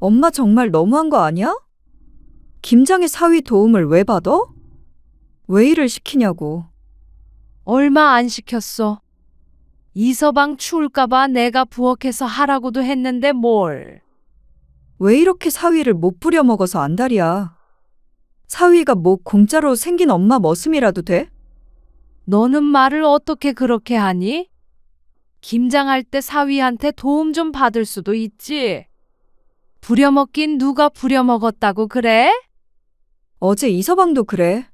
엄마 정말 너무한 거 아니야? 김장의 사위 도움을 왜 받아? 왜 일을 시키냐고. 얼마 안 시켰어. 이서방 추울까봐 내가 부엌에서 하라고도 했는데 뭘. 왜 이렇게 사위를 못 부려 먹어서 안달이야. 사위가 뭐 공짜로 생긴 엄마 머슴이라도 돼? 너는 말을 어떻게 그렇게 하니? 김장할 때 사위한테 도움 좀 받을 수도 있지. 부려먹긴 누가 부려먹었다고 그래? 어제 이서방도 그래.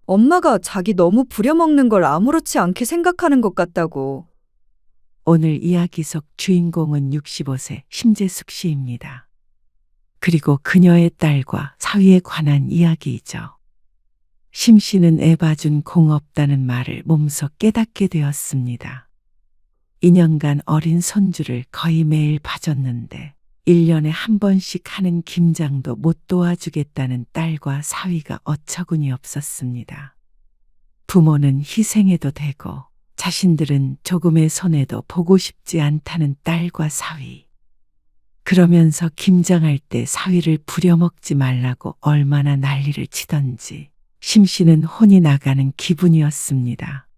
엄마가 자기 너무 부려먹는 걸 아무렇지 않게 생각하는 것 같다고. 오늘 이야기 속 주인공은 65세 심재숙 씨입니다. 그리고 그녀의 딸과 사위에 관한 이야기이죠. 심 씨는 애 봐준 공 없다는 말을 몸소 깨닫게 되었습니다. 2년간 어린 손주를 거의 매일 봐줬는데 1년에 한 번씩 하는 김장도 못 도와주겠다는 딸과 사위가 어처구니 없었습니다. 부모는 희생해도 되고 자신들은 조금의 손해도 보고 싶지 않다는 딸과 사위. 그러면서 김장할 때 사위를 부려먹지 말라고 얼마나 난리를 치던지 심 씨는 혼이 나가는 기분이었습니다.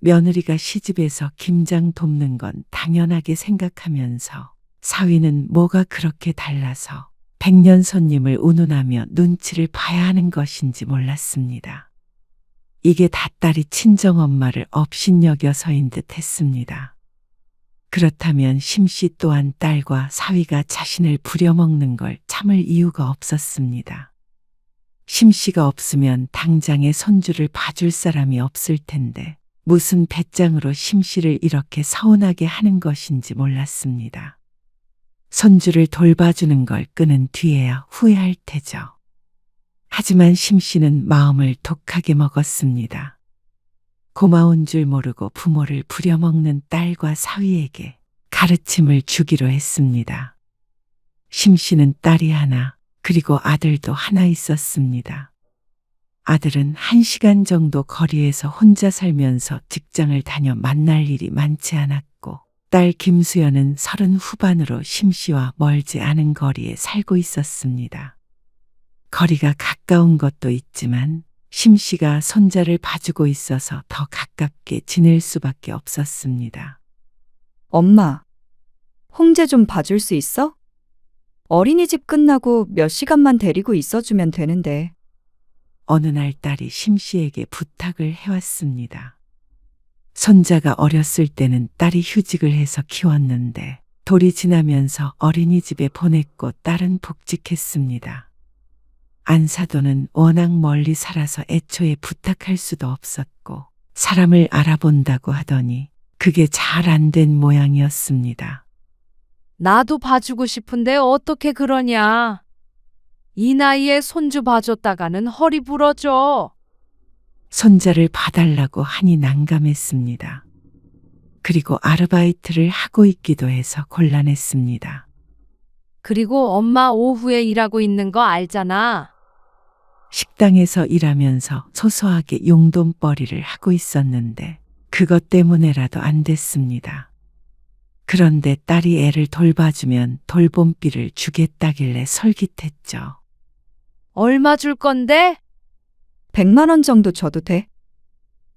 며느리가 시집에서 김장 돕는 건 당연하게 생각하면서 사위는 뭐가 그렇게 달라서 백년 손님을 운운하며 눈치를 봐야 하는 것인지 몰랐습니다. 이게 다 딸이 친정엄마를 업신여겨서인 듯 했습니다. 그렇다면 심 씨 또한 딸과 사위가 자신을 부려먹는 걸 참을 이유가 없었습니다. 심 씨가 없으면 당장에 손주를 봐줄 사람이 없을 텐데 무슨 배짱으로 심 씨를 이렇게 서운하게 하는 것인지 몰랐습니다. 손주를 돌봐주는 걸 끊은 뒤에야 후회할 테죠. 하지만 심 씨는 마음을 독하게 먹었습니다. 고마운 줄 모르고 부모를 부려먹는 딸과 사위에게 가르침을 주기로 했습니다. 심 씨는 딸이 하나, 그리고 아들도 하나 있었습니다. 아들은 1시간 정도 거리에서 혼자 살면서 직장을 다녀 만날 일이 많지 않았고, 딸 김수연은 30 후반으로 심 씨와 멀지 않은 거리에 살고 있었습니다. 거리가 가까운 것도 있지만 심 씨가 손자를 봐주고 있어서 더 가깝게 지낼 수밖에 없었습니다. 엄마, 홍제 좀 봐줄 수 있어? 어린이집 끝나고 몇 시간만 데리고 있어주면 되는데. 어느 날 딸이 심 씨에게 부탁을 해왔습니다. 손자가 어렸을 때는 딸이 휴직을 해서 키웠는데 돌이 지나면서 어린이집에 보냈고 딸은 복직했습니다. 안사도는 워낙 멀리 살아서 애초에 부탁할 수도 없었고 사람을 알아본다고 하더니 그게 잘 안 된 모양이었습니다. 나도 봐주고 싶은데 어떻게 그러냐. 이 나이에 손주 봐줬다가는 허리 부러져. 손자를 봐달라고 하니 난감했습니다. 그리고 아르바이트를 하고 있기도 해서 곤란했습니다. 그리고 엄마 오후에 일하고 있는 거 알잖아. 식당에서 일하면서 소소하게 용돈벌이를 하고 있었는데 그것 때문에라도 안 됐습니다. 그런데 딸이 애를 돌봐주면 돌봄비를 주겠다길래 솔깃했죠. 얼마 줄 건데? 100만 원 정도 줘도 돼.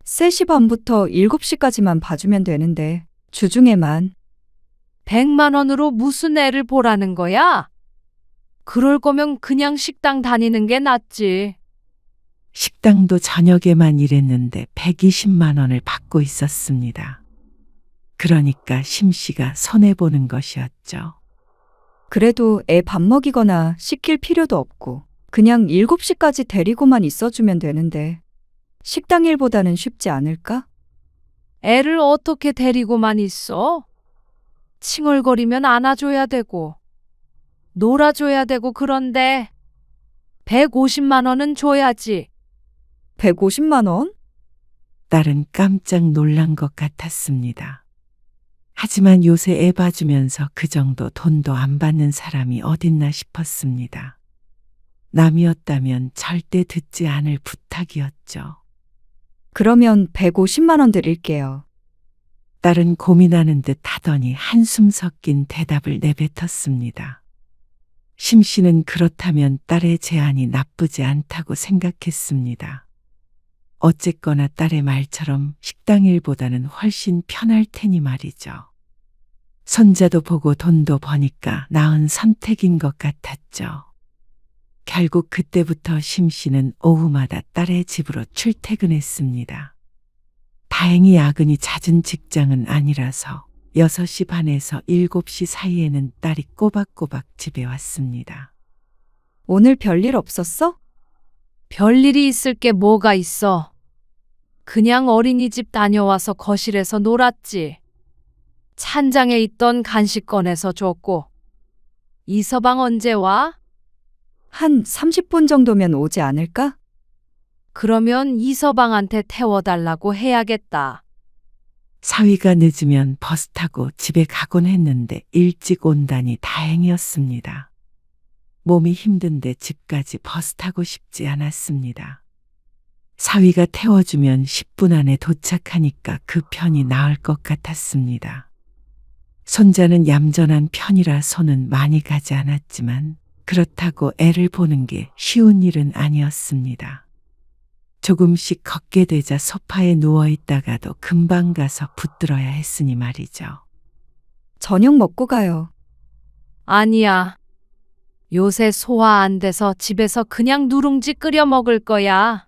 3시 반부터 7시까지만 봐주면 되는데 주중에만. 100만 원으로 무슨 애를 보라는 거야? 그럴 거면 그냥 식당 다니는 게 낫지. 식당도 저녁에만 일했는데 120만 원을 받고 있었습니다. 그러니까 심 씨가 손해보는 것이었죠. 그래도 애 밥 먹이거나 씻길 필요도 없고 그냥 7시까지 데리고만 있어주면 되는데 식당 일보다는 쉽지 않을까? 애를 어떻게 데리고만 있어? 칭얼거리면 안아줘야 되고 놀아줘야 되고 그런데 150만 원은 줘야지. 150만 원? 딸은 깜짝 놀란 것 같았습니다. 하지만 요새 애 봐주면서 그 정도 돈도 안 받는 사람이 어딨나 싶었습니다. 남이었다면 절대 듣지 않을 부탁이었죠. 그러면 150만 원 드릴게요. 딸은 고민하는 듯 하더니 한숨 섞인 대답을 내뱉었습니다. 심 씨는 그렇다면 딸의 제안이 나쁘지 않다고 생각했습니다. 어쨌거나 딸의 말처럼 식당 일보다는 훨씬 편할 테니 말이죠. 손자도 보고 돈도 버니까 나은 선택인 것 같았죠. 결국 그때부터 심 씨는 오후마다 딸의 집으로 출퇴근했습니다. 다행히 야근이 잦은 직장은 아니라서 6시 반에서 7시 사이에는 딸이 꼬박꼬박 집에 왔습니다. 오늘 별일 없었어? 별일이 있을 게 뭐가 있어. 그냥 어린이집 다녀와서 거실에서 놀았지. 찬장에 있던 간식 꺼내서 줬고. 이서방 언제 와? 한 30분 정도면 오지 않을까? 그러면 이서방한테 태워달라고 해야겠다. 사위가 늦으면 버스 타고 집에 가곤 했는데 일찍 온다니 다행이었습니다. 몸이 힘든데 집까지 버스 타고 싶지 않았습니다. 사위가 태워주면 10분 안에 도착하니까 그 편이 나을 것 같았습니다. 손자는 얌전한 편이라 손은 많이 가지 않았지만 그렇다고 애를 보는 게 쉬운 일은 아니었습니다. 조금씩 걷게 되자 소파에 누워 있다가도 금방 가서 붙들어야 했으니 말이죠. 저녁 먹고 가요. 아니야. 요새 소화 안 돼서 집에서 그냥 누룽지 끓여 먹을 거야.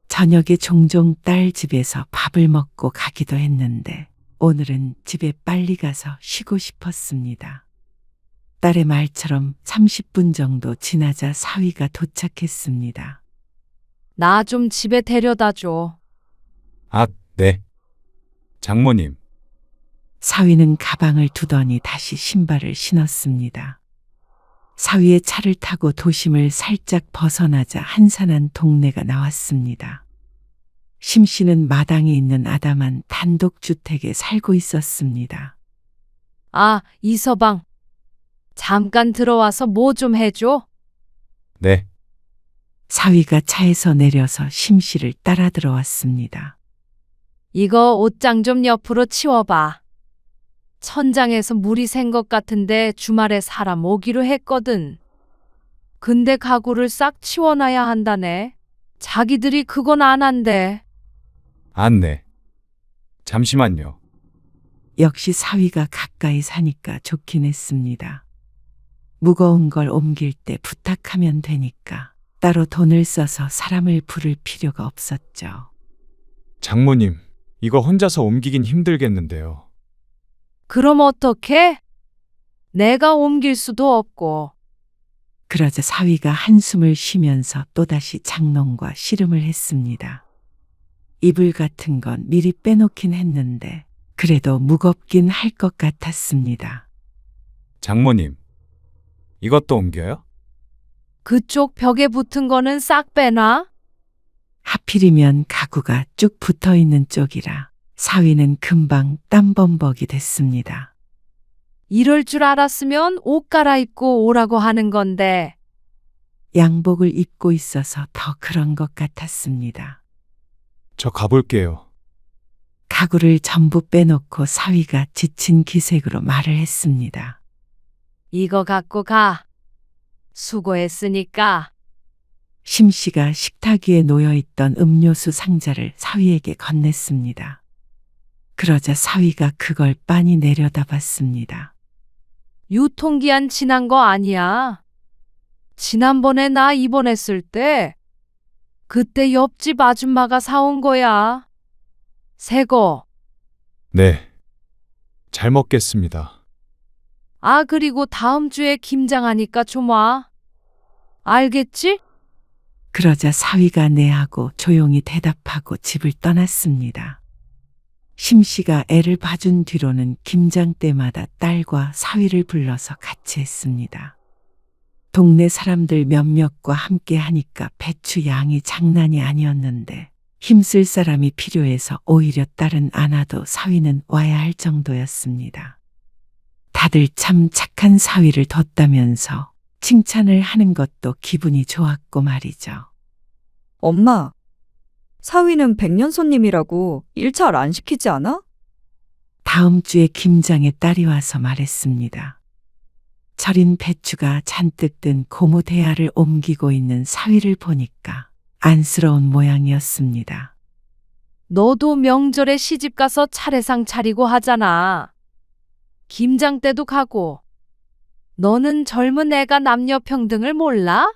저녁에 종종 딸 집에서 밥을 먹고 가기도 했는데 오늘은 집에 빨리 가서 쉬고 싶었습니다. 딸의 말처럼 30분 정도 지나자 사위가 도착했습니다. 나 좀 집에 데려다 줘. 아, 네. 장모님, 사위는 가방을 두더니 다시 신발을 신었습니다. 사위의 차를 타고 도심을 살짝 벗어나자 한산한 동네가 나왔습니다. 심 씨는 마당에 있는 아담한 단독주택에 살고 있었습니다. 아, 이서방. 잠깐 들어와서 뭐 좀 해줘. 네. 사위가 차에서 내려서 심 씨를 따라 들어왔습니다. 이거 옷장 좀 옆으로 치워봐. 천장에서 물이 샌 것 같은데 주말에 사람 오기로 했거든. 근데 가구를 싹 치워놔야 한다네. 자기들이 그건 안 한대. 안 네. 잠시만요. 역시 사위가 가까이 사니까 좋긴 했습니다. 무거운 걸 옮길 때 부탁하면 되니까 따로 돈을 써서 사람을 부를 필요가 없었죠. 장모님, 이거 혼자서 옮기긴 힘들겠는데요. 그럼 어떡해? 내가 옮길 수도 없고. 그러자 사위가 한숨을 쉬면서 또다시 장롱과 씨름을 했습니다. 이불 같은 건 미리 빼놓긴 했는데 그래도 무겁긴 할 것 같았습니다. 장모님, 이것도 옮겨요? 그쪽 벽에 붙은 거는 싹 빼놔. 하필이면 가구가 쭉 붙어 있는 쪽이라 사위는 금방 땀범벅이 됐습니다. 이럴 줄 알았으면 옷 갈아입고 오라고 하는 건데. 양복을 입고 있어서 더 그런 것 같았습니다. 저 가볼게요. 가구를 전부 빼놓고 사위가 지친 기색으로 말을 했습니다. 이거 갖고 가. 수고했으니까. 심 씨가 식탁 위에 놓여있던 음료수 상자를 사위에게 건넸습니다. 그러자 사위가 그걸 빤히 내려다봤습니다. 유통기한 지난 거 아니야. 지난번에 나 입원했을 때 그때 옆집 아줌마가 사온 거야. 새거. 네. 잘 먹겠습니다. 아, 그리고 다음 주에 김장하니까 좀 와. 알겠지? 그러자 사위가 네하고 조용히 대답하고 집을 떠났습니다. 심 씨가 애를 봐준 뒤로는 김장 때마다 딸과 사위를 불러서 같이 했습니다. 동네 사람들 몇몇과 함께 하니까 배추 양이 장난이 아니었는데 힘쓸 사람이 필요해서 오히려 딸은 안 와도 사위는 와야 할 정도였습니다. 다들 참 착한 사위를 뒀다면서 칭찬을 하는 것도 기분이 좋았고 말이죠. 엄마, 사위는 백년 손님이라고 일 잘 안 시키지 않아? 다음 주에 김장에 딸이 와서 말했습니다. 서린 배추가 잔뜩 든 고무 대야를 옮기고 있는 사위를 보니까 안쓰러운 모양이었습니다. 너도 명절에 시집가서 차례상 차리고 하잖아. 김장 때도 가고. 너는 젊은 애가 남녀 평등을 몰라?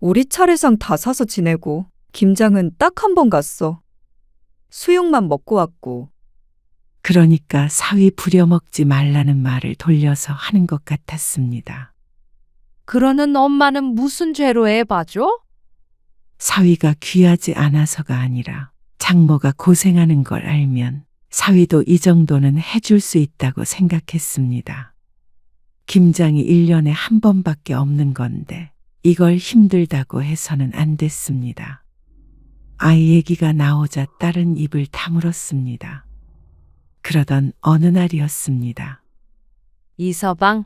우리 차례상 다 사서 지내고 김장은 딱 한 번 갔어. 수육만 먹고 왔고. 그러니까 사위 부려먹지 말라는 말을 돌려서 하는 것 같았습니다. 그러는 엄마는 무슨 죄로 애 봐줘? 사위가 귀하지 않아서가 아니라 장모가 고생하는 걸 알면 사위도 이 정도는 해줄 수 있다고 생각했습니다. 김장이 1년에 한 번밖에 없는 건데 이걸 힘들다고 해서는 안 됐습니다. 아이 얘기가 나오자 딸은 입을 다물었습니다. 그러던 어느 날이었습니다. 이서방,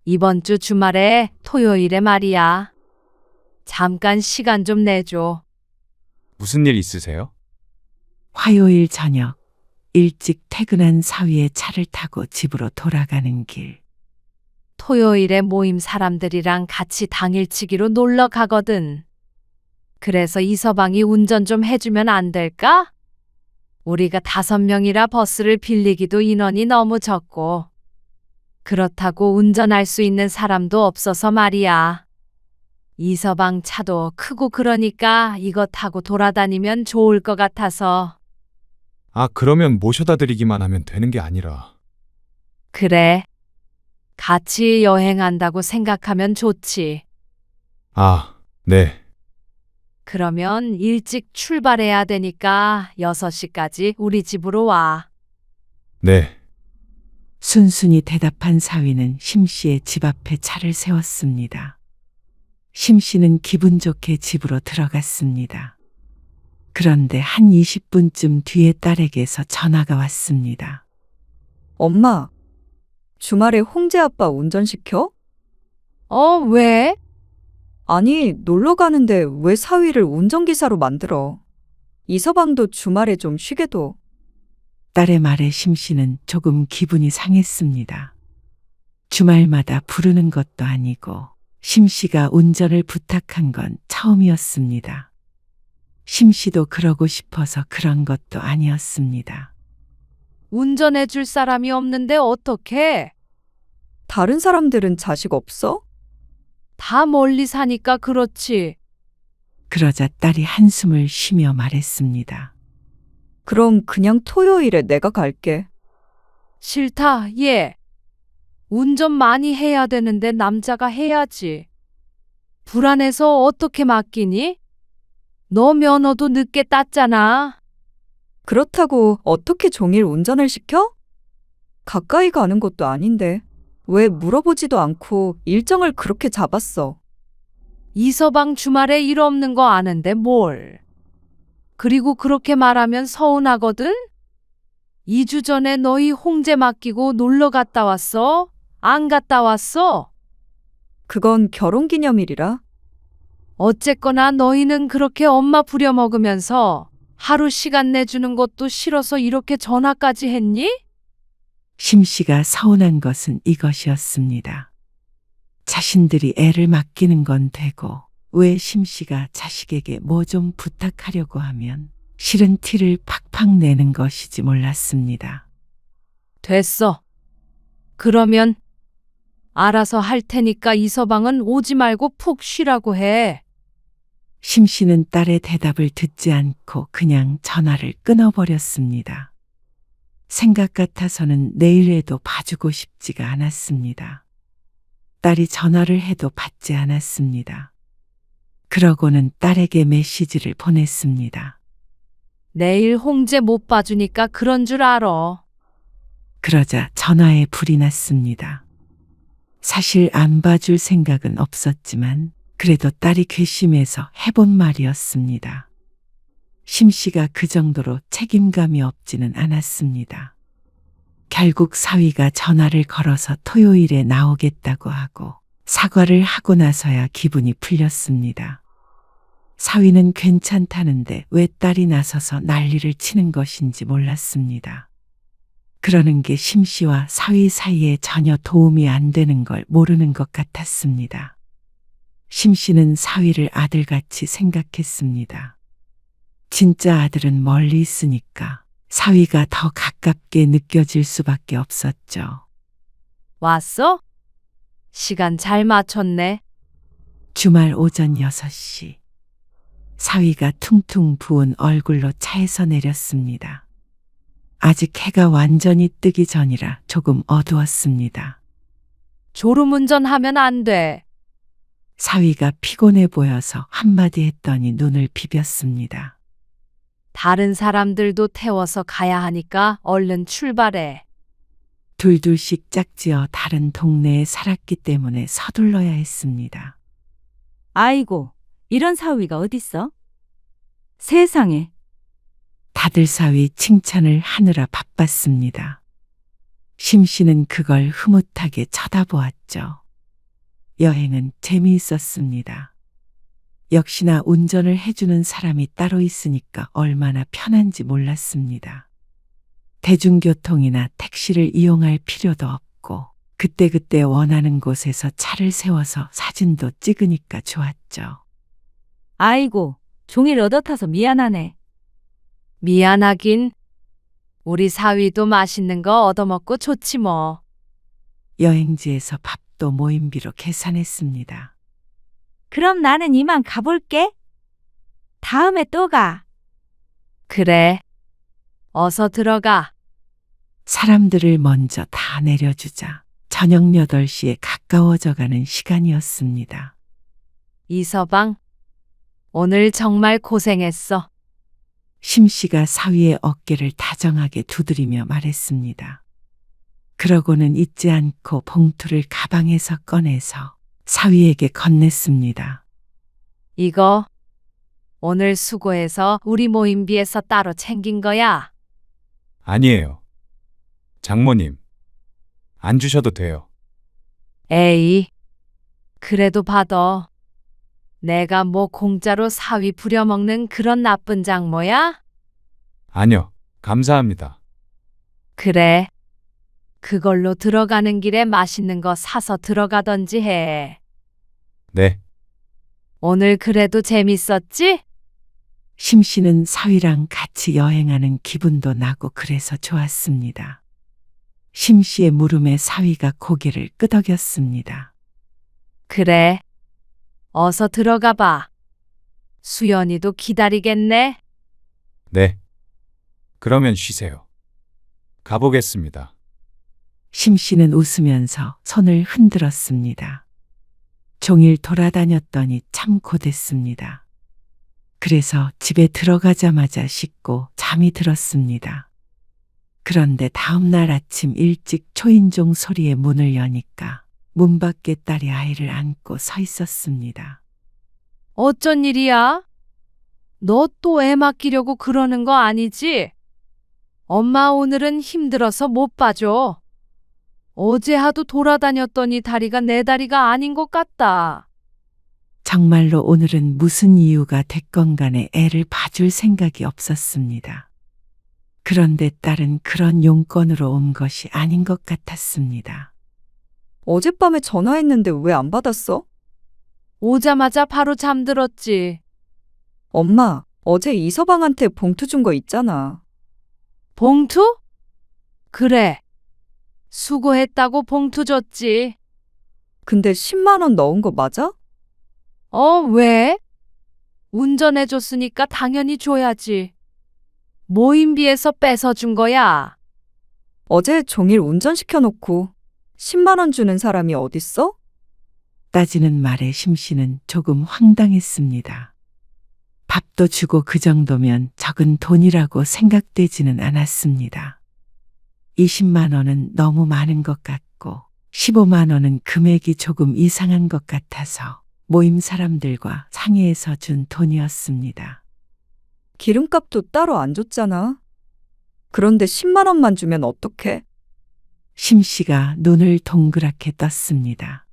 이번 주 주말에 토요일에 말이야. 잠깐 시간 좀 내줘. 무슨 일 있으세요? 화요일 저녁 일찍 퇴근한 사위의 차를 타고 집으로 돌아가는 길. 토요일에 모임 사람들이랑 같이 당일치기로 놀러 가거든. 그래서 이서방이 운전 좀 해주면 안 될까? 우리가 5명이라 버스를 빌리기도 인원이 너무 적고. 그렇다고 운전할 수 있는 사람도 없어서 말이야. 이서방 차도 크고 그러니까 이거 타고 돌아다니면 좋을 것 같아서. 아, 그러면 모셔다 드리기만 하면 되는 게 아니라. 그래. 같이 여행한다고 생각하면 좋지. 아, 네. 그러면 일찍 출발해야 되니까 6시까지 우리 집으로 와. 네. 순순히 대답한 사위는 심씨의 집 앞에 차를 세웠습니다. 심씨는 기분 좋게 집으로 들어갔습니다. 그런데 한 20분쯤 뒤에 딸에게서 전화가 왔습니다. 엄마, 주말에 홍재 아빠 운전시켜? 왜? 아니, 놀러 가는데 왜 사위를 운전기사로 만들어? 이서방도 주말에 좀 쉬게 둬. 딸의 말에 심씨는 조금 기분이 상했습니다. 주말마다 부르는 것도 아니고 심씨가 운전을 부탁한 건 처음이었습니다. 심씨도 그러고 싶어서 그런 것도 아니었습니다. 운전해 줄 사람이 없는데 어떡해? 다른 사람들은 자식 없어? 다 멀리 사니까 그렇지. 그러자 딸이 한숨을 쉬며 말했습니다. 그럼 그냥 토요일에 내가 갈게. 싫다, 얘. 운전 많이 해야 되는데 남자가 해야지. 불안해서 어떻게 맡기니? 너 면허도 늦게 땄잖아. 그렇다고 어떻게 종일 운전을 시켜? 가까이 가는 것도 아닌데 왜 물어보지도 않고 일정을 그렇게 잡았어? 이서방 주말에 일 없는 거 아는데 뭘. 그리고 그렇게 말하면 서운하거든? 2주 전에 너희 홍제 맡기고 놀러 갔다 왔어? 안 갔다 왔어? 그건 결혼기념일이라. 어쨌거나 너희는 그렇게 엄마 부려먹으면서 하루 시간 내주는 것도 싫어서 이렇게 전화까지 했니? 심씨가 서운한 것은 이것이었습니다. 자신들이 애를 맡기는 건 되고 왜 심씨가 자식에게 뭐 좀 부탁하려고 하면 싫은 티를 팍팍 내는 것이지 몰랐습니다. 됐어. 그러면 알아서 할 테니까 이서방은 오지 말고 푹 쉬라고 해. 심씨는 딸의 대답을 듣지 않고 그냥 전화를 끊어버렸습니다. 생각 같아서는 내일에도 봐주고 싶지가 않았습니다. 딸이 전화를 해도 받지 않았습니다. 그러고는 딸에게 메시지를 보냈습니다. 내일 홍제 못 봐주니까 그런 줄 알아. 그러자 전화에 불이 났습니다. 사실 안 봐줄 생각은 없었지만 그래도 딸이 괘씸해서 해본 말이었습니다. 심씨가 그 정도로 책임감이 없지는 않았습니다. 결국 사위가 전화를 걸어서 토요일에 나오겠다고 하고 사과를 하고 나서야 기분이 풀렸습니다. 사위는 괜찮다는데 왜 딸이 나서서 난리를 치는 것인지 몰랐습니다. 그러는 게 심 씨와 사위 사이에 전혀 도움이 안 되는 걸 모르는 것 같았습니다. 심 씨는 사위를 아들같이 생각했습니다. 진짜 아들은 멀리 있으니까 사위가 더 가깝게 느껴질 수밖에 없었죠. 왔어? 시간 잘 맞췄네. 주말 오전 6시. 사위가 퉁퉁 부은 얼굴로 차에서 내렸습니다. 아직 해가 완전히 뜨기 전이라 조금 어두웠습니다. 졸음운전하면 안 돼. 사위가 피곤해 보여서 한마디 했더니 눈을 비볐습니다. 다른 사람들도 태워서 가야 하니까 얼른 출발해. 둘둘씩 짝지어 다른 동네에 살았기 때문에 서둘러야 했습니다. 아이고, 이런 사위가 어딨어? 세상에. 다들 사위 칭찬을 하느라 바빴습니다. 심 씨는 그걸 흐뭇하게 쳐다보았죠. 여행은 재미있었습니다. 역시나 운전을 해주는 사람이 따로 있으니까 얼마나 편한지 몰랐습니다. 대중교통이나 택시를 이용할 필요도 없고 그때그때 원하는 곳에서 차를 세워서 사진도 찍으니까 좋았죠. 아이고, 종일 얻어타서 미안하네. 미안하긴. 우리 사위도 맛있는 거 얻어먹고 좋지 뭐. 여행지에서 밥도 모임비로 계산했습니다. 그럼 나는 이만 가볼게. 다음에 또 가. 그래. 어서 들어가. 사람들을 먼저 다 내려주자 저녁 8시에 가까워져 가는 시간이었습니다. 이서방, 오늘 정말 고생했어. 심 씨가 사위의 어깨를 다정하게 두드리며 말했습니다. 그러고는 잊지 않고 봉투를 가방에서 꺼내서 사위에게 건넸습니다. 이거 오늘 수고해서 우리 모임비에서 따로 챙긴 거야. 아니에요. 장모님, 안 주셔도 돼요. 에이, 그래도 받아. 내가 뭐 공짜로 사위 부려먹는 그런 나쁜 장모야? 아니요, 감사합니다. 그래. 그걸로 들어가는 길에 맛있는 거 사서 들어가던지 해. 네, 오늘 그래도 재밌었지? 심 씨는 사위랑 같이 여행하는 기분도 나고 그래서 좋았습니다. 심 씨의 물음에 사위가 고개를 끄덕였습니다. 그래. 어서 들어가 봐. 수연이도 기다리겠네. 네. 그러면 쉬세요. 가보겠습니다. 심 씨는 웃으면서 손을 흔들었습니다. 종일 돌아다녔더니 참 고됐습니다. 그래서 집에 들어가자마자 씻고 잠이 들었습니다. 그런데 다음 날 아침 일찍 초인종 소리에 문을 여니까 문 밖에 딸이 아이를 안고 서 있었습니다. 어쩐 일이야? 너 또 애 맡기려고 그러는 거 아니지? 엄마 오늘은 힘들어서 못 봐줘. 어제 하도 돌아다녔더니 다리가 내 다리가 아닌 것 같다. 정말로 오늘은 무슨 이유가 됐건 간에 애를 봐줄 생각이 없었습니다. 그런데 딸은 그런 용건으로 온 것이 아닌 것 같았습니다. 어젯밤에 전화했는데 왜 안 받았어? 오자마자 바로 잠들었지. 엄마, 어제 이서방한테 봉투 준 거 있잖아. 봉투? 그래. 수고했다고 봉투 줬지. 근데 10만 원 넣은 거 맞아? 왜? 운전해줬으니까 당연히 줘야지. 모임비에서 뺏어준 거야. 어제 종일 운전시켜놓고 10만 원 주는 사람이 어딨어? 따지는 말에 심 씨는 조금 황당했습니다. 밥도 주고 그 정도면 적은 돈이라고 생각되지는 않았습니다. 20만 원은 너무 많은 것 같고 15만 원은 금액이 조금 이상한 것 같아서 모임 사람들과 상의해서 준 돈이었습니다. 기름값도 따로 안 줬잖아. 그런데 10만 원만 주면 어떡해? 심 씨가 눈을 동그랗게 떴습니다.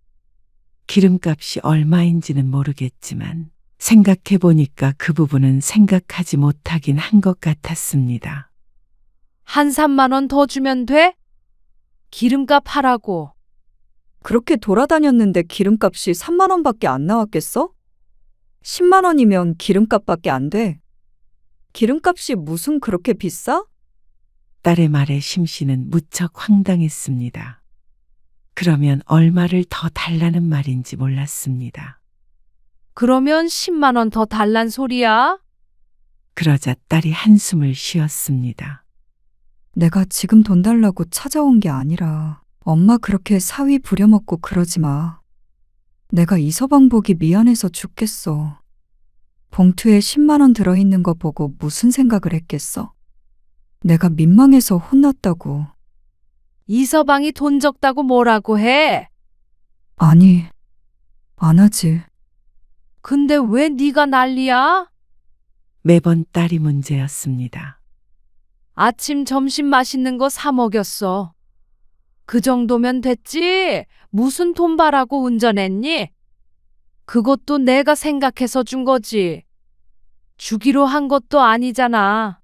기름값이 얼마인지는 모르겠지만 생각해 보니까 그 부분은 생각하지 못하긴 한 것 같았습니다. 한 3만 원 더 주면 돼? 기름값 하라고. 그렇게 돌아다녔는데 기름값이 3만 원밖에 안 나왔겠어? 10만 원이면 기름값밖에 안 돼. 기름값이 무슨 그렇게 비싸? 딸의 말에 심씨는 무척 황당했습니다. 그러면 얼마를 더 달라는 말인지 몰랐습니다. 그러면 10만 원 더 달란 소리야? 그러자 딸이 한숨을 쉬었습니다. 내가 지금 돈 달라고 찾아온 게 아니라 엄마 그렇게 사위 부려먹고 그러지 마. 내가 이서방 보기 미안해서 죽겠어. 봉투에 10만 원 들어있는 거 보고 무슨 생각을 했겠어? 내가 민망해서 혼났다고. 이서방이 돈 적다고 뭐라고 해? 아니, 안 하지. 근데 왜 네가 난리야? 매번 딸이 문제였습니다. 아침 점심 맛있는 거 사 먹였어. 그 정도면 됐지? 무슨 돈 바라고 운전했니? 그것도 내가 생각해서 준 거지. 주기로 한 것도 아니잖아.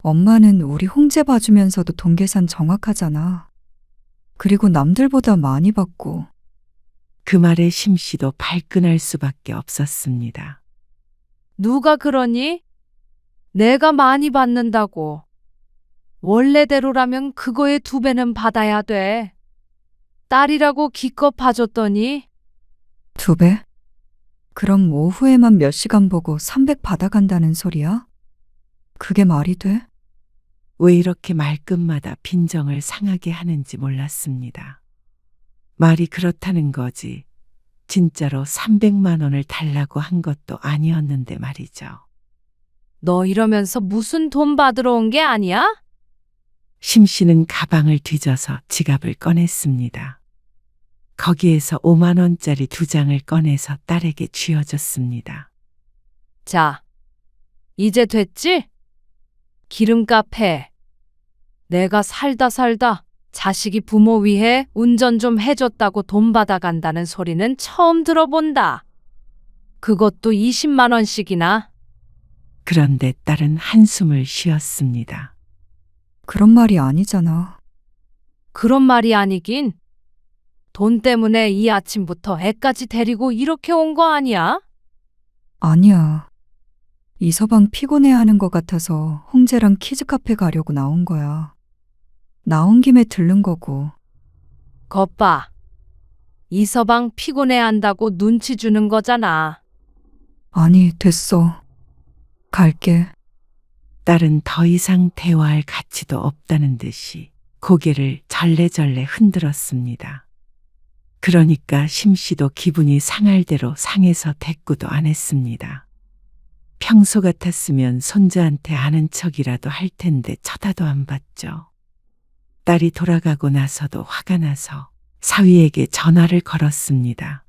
엄마는 우리 홍제 봐주면서도 돈 계산 정확하잖아. 그리고 남들보다 많이 받고. 그 말에 심씨도 발끈할 수밖에 없었습니다. 누가 그러니? 내가 많이 받는다고. 원래대로라면 그거의 2배는 받아야 돼. 딸이라고 기껏 봐줬더니 2배? 그럼 오후에만 몇 시간 보고 300 받아간다는 소리야? 그게 말이 돼? 왜 이렇게 말끝마다 빈정을 상하게 하는지 몰랐습니다. 말이 그렇다는 거지. 진짜로 300만 원을 달라고 한 것도 아니었는데 말이죠. 너 이러면서 무슨 돈 받으러 온 게 아니야? 심씨는 가방을 뒤져서 지갑을 꺼냈습니다. 거기에서 5만 원짜리 2장을 꺼내서 딸에게 쥐어줬습니다. 자, 이제 됐지? 기름값 해. 내가 살다 자식이 부모 위해 운전 좀 해줬다고 돈 받아간다는 소리는 처음 들어본다. 그것도 20만 원씩이나. 그런데 딸은 한숨을 쉬었습니다. 그런 말이 아니잖아. 그런 말이 아니긴. 돈 때문에 이 아침부터 애까지 데리고 이렇게 온 거 아니야? 아니야. 이서방 피곤해하는 것 같아서 홍제랑 키즈카페 가려고 나온 거야. 나온 김에 들른 거고. 것 봐. 이서방 피곤해한다고 눈치 주는 거잖아. 아니, 됐어. 갈게. 딸은 더 이상 대화할 가치도 없다는 듯이 고개를 절레절레 흔들었습니다. 그러니까 심씨도 기분이 상할 대로 상해서 대꾸도 안 했습니다. 평소 같았으면 손자한테 아는 척이라도 할 텐데 쳐다도 안 봤죠. 딸이 돌아가고 나서도 화가 나서 사위에게 전화를 걸었습니다.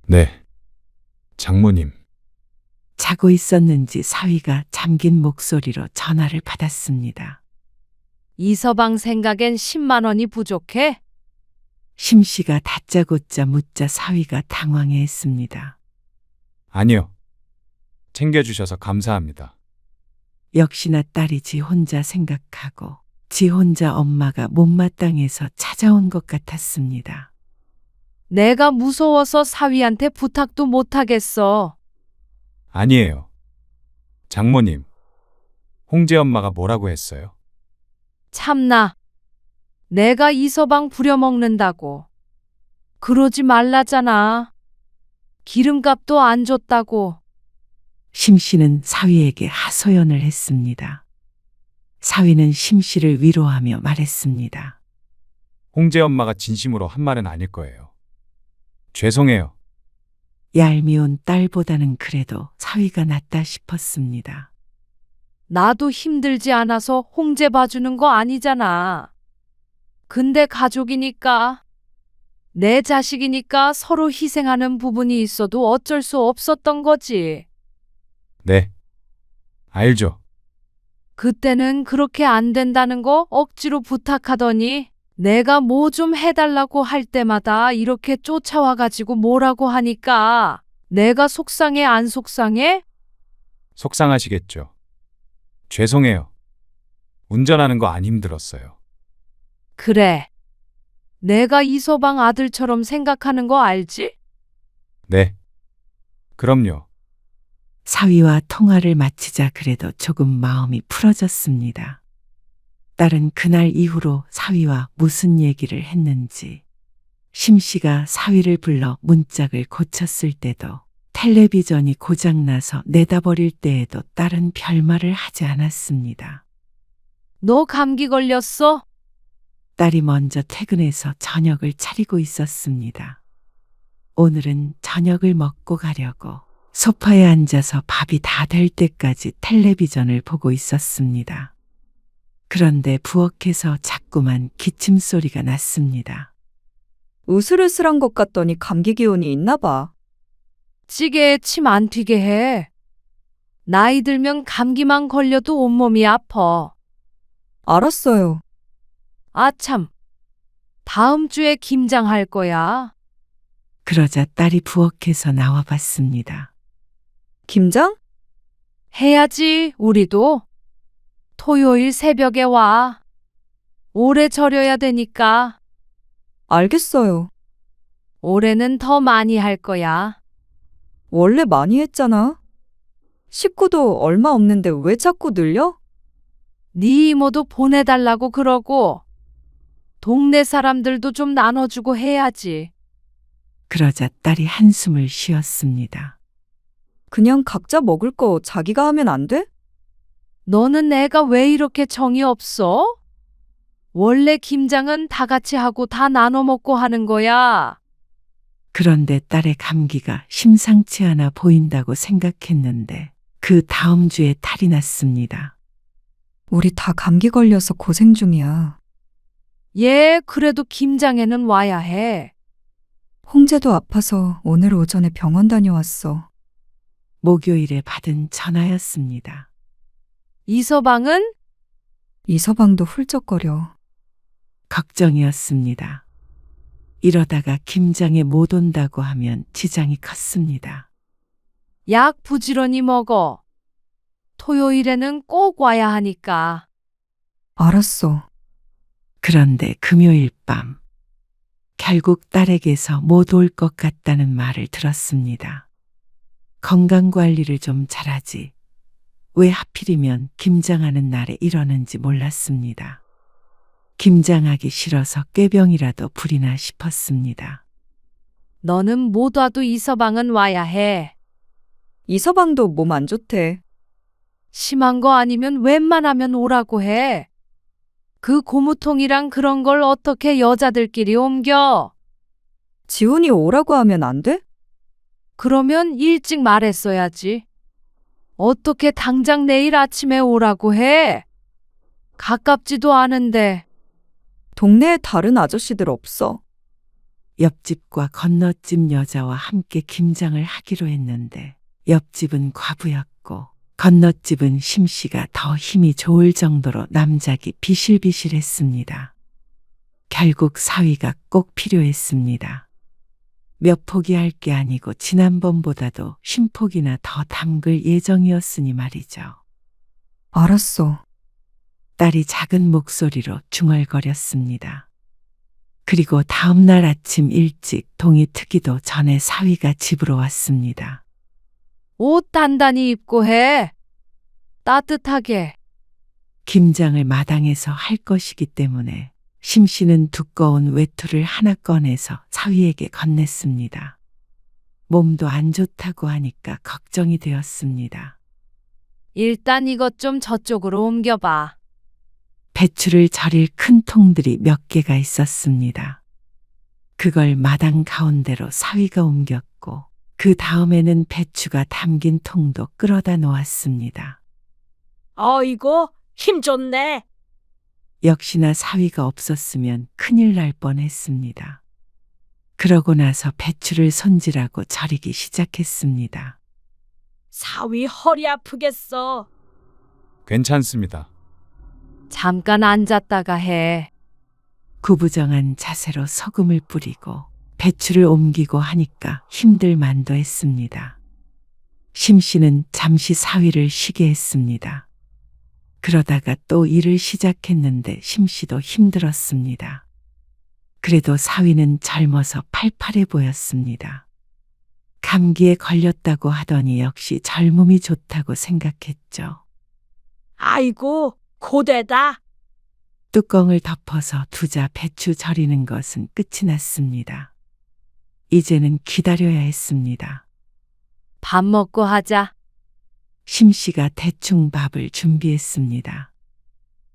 네. 장모님. 자고 있었는지 사위가 잠긴 목소리로 전화를 받았습니다. 이서방 생각엔 10만 원이 부족해? 심씨가 다짜고짜 묻자 사위가 당황해했습니다. 아니요. 챙겨주셔서 감사합니다. 역시나 딸이 지 혼자 생각하고 지 혼자 엄마가 못마땅해서 찾아온 것 같았습니다. 내가 무서워서 사위한테 부탁도 못하겠어. 아니에요. 장모님. 홍제 엄마가 뭐라고 했어요? 참나. 내가 이서방 부려먹는다고. 그러지 말라잖아. 기름값도 안 줬다고. 심씨는 사위에게 하소연을 했습니다. 사위는 심씨를 위로하며 말했습니다. 홍제 엄마가 진심으로 한 말은 아닐 거예요. 죄송해요. 얄미운 딸보다는 그래도 사위가 낫다 싶었습니다. 나도 힘들지 않아서 홍제 봐주는 거 아니잖아. 근데 가족이니까, 내 자식이니까 서로 희생하는 부분이 있어도 어쩔 수 없었던 거지. 네. 알죠. 그때는 그렇게 안 된다는 거 억지로 부탁하더니 내가 뭐 좀 해달라고 할 때마다 이렇게 쫓아와가지고 뭐라고 하니까 내가 속상해 안 속상해? 속상하시겠죠. 죄송해요. 운전하는 거 안 힘들었어요. 그래. 내가 이서방 아들처럼 생각하는 거 알지? 네. 그럼요. 사위와 통화를 마치자 그래도 조금 마음이 풀어졌습니다. 딸은 그날 이후로 사위와 무슨 얘기를 했는지, 심씨가 사위를 불러 문짝을 고쳤을 때도, 텔레비전이 고장나서 내다버릴 때에도 딸은 별말을 하지 않았습니다. 너 감기 걸렸어? 딸이 먼저 퇴근해서 저녁을 차리고 있었습니다. 오늘은 저녁을 먹고 가려고 소파에 앉아서 밥이 다 될 때까지 텔레비전을 보고 있었습니다. 그런데 부엌에서 자꾸만 기침 소리가 났습니다. 으슬으슬한 것 같더니 감기 기운이 있나 봐. 찌개에 침 안 튀게 해. 나이 들면 감기만 걸려도 온몸이 아파. 알았어요. 아참. 다음 주에 김장할 거야. 그러자 딸이 부엌에서 나와 봤습니다. 김장? 해야지, 우리도. 토요일 새벽에 와. 오래 절여야 되니까. 알겠어요. 올해는 더 많이 할 거야. 원래 많이 했잖아. 식구도 얼마 없는데 왜 자꾸 늘려? 네 이모도 보내달라고 그러고 동네 사람들도 좀 나눠주고 해야지. 그러자 딸이 한숨을 쉬었습니다. 그냥 각자 먹을 거 자기가 하면 안 돼? 너는 애가 왜 이렇게 정이 없어? 원래 김장은 다 같이 하고 다 나눠 먹고 하는 거야. 그런데 딸의 감기가 심상치 않아 보인다고 생각했는데 그 다음 주에 탈이 났습니다. 우리 다 감기 걸려서 고생 중이야. 얘 그래도 김장에는 와야 해. 홍재도 아파서 오늘 오전에 병원 다녀왔어. 목요일에 받은 전화였습니다. 이서방은? 이서방도 훌쩍거려. 걱정이었습니다. 이러다가 김장에 못 온다고 하면 지장이 컸습니다. 약 부지런히 먹어. 토요일에는 꼭 와야 하니까. 알았어. 그런데 금요일 밤 결국 딸에게서 못 올 것 같다는 말을 들었습니다. 건강관리를 좀 잘하지. 왜 하필이면 김장하는 날에 이러는지 몰랐습니다. 김장하기 싫어서 꾀병이라도 부리나 싶었습니다. 너는 못 와도 이서방은 와야 해. 이서방도 몸 안 좋대. 심한 거 아니면 웬만하면 오라고 해. 그 고무통이랑 그런 걸 어떻게 여자들끼리 옮겨? 지훈이 오라고 하면 안 돼? 그러면 일찍 말했어야지. 어떻게 당장 내일 아침에 오라고 해? 가깝지도 않은데. 동네에 다른 아저씨들 없어. 옆집과 건너집 여자와 함께 김장을 하기로 했는데 옆집은 과부였고 건너집은 심씨가 더 힘이 좋을 정도로 남작이 비실비실했습니다. 결국 사위가 꼭 필요했습니다. 몇 포기 할 게 아니고 지난번보다도 50포기나 더 담글 예정이었으니 말이죠. 알았어. 딸이 작은 목소리로 중얼거렸습니다. 그리고 다음 날 아침 일찍 동이 트기도 전에 사위가 집으로 왔습니다. 옷 단단히 입고 해. 따뜻하게. 김장을 마당에서 할 것이기 때문에 심씨는 두꺼운 외투를 하나 꺼내서 사위에게 건넸습니다. 몸도 안 좋다고 하니까 걱정이 되었습니다. 일단 이것 좀 저쪽으로 옮겨봐. 배추를 절일 큰 통들이 몇 개가 있었습니다. 그걸 마당 가운데로 사위가 옮겼고 그 다음에는 배추가 담긴 통도 끌어다 놓았습니다. 어이구, 힘 좋네. 역시나 사위가 없었으면 큰일 날 뻔했습니다. 그러고 나서 배추를 손질하고 절이기 시작했습니다. 사위 허리 아프겠어. 괜찮습니다. 잠깐 앉았다가 해. 구부정한 자세로 소금을 뿌리고 배추를 옮기고 하니까 힘들 만도 했습니다. 심씨는 잠시 사위를 쉬게 했습니다. 그러다가 또 일을 시작했는데 심씨도 힘들었습니다. 그래도 사위는 젊어서 팔팔해 보였습니다. 감기에 걸렸다고 하더니 역시 젊음이 좋다고 생각했죠. 아이고, 고되다. 뚜껑을 덮어서 두자 배추 절이는 것은 끝이 났습니다. 이제는 기다려야 했습니다. 밥 먹고 하자. 심씨가 대충 밥을 준비했습니다.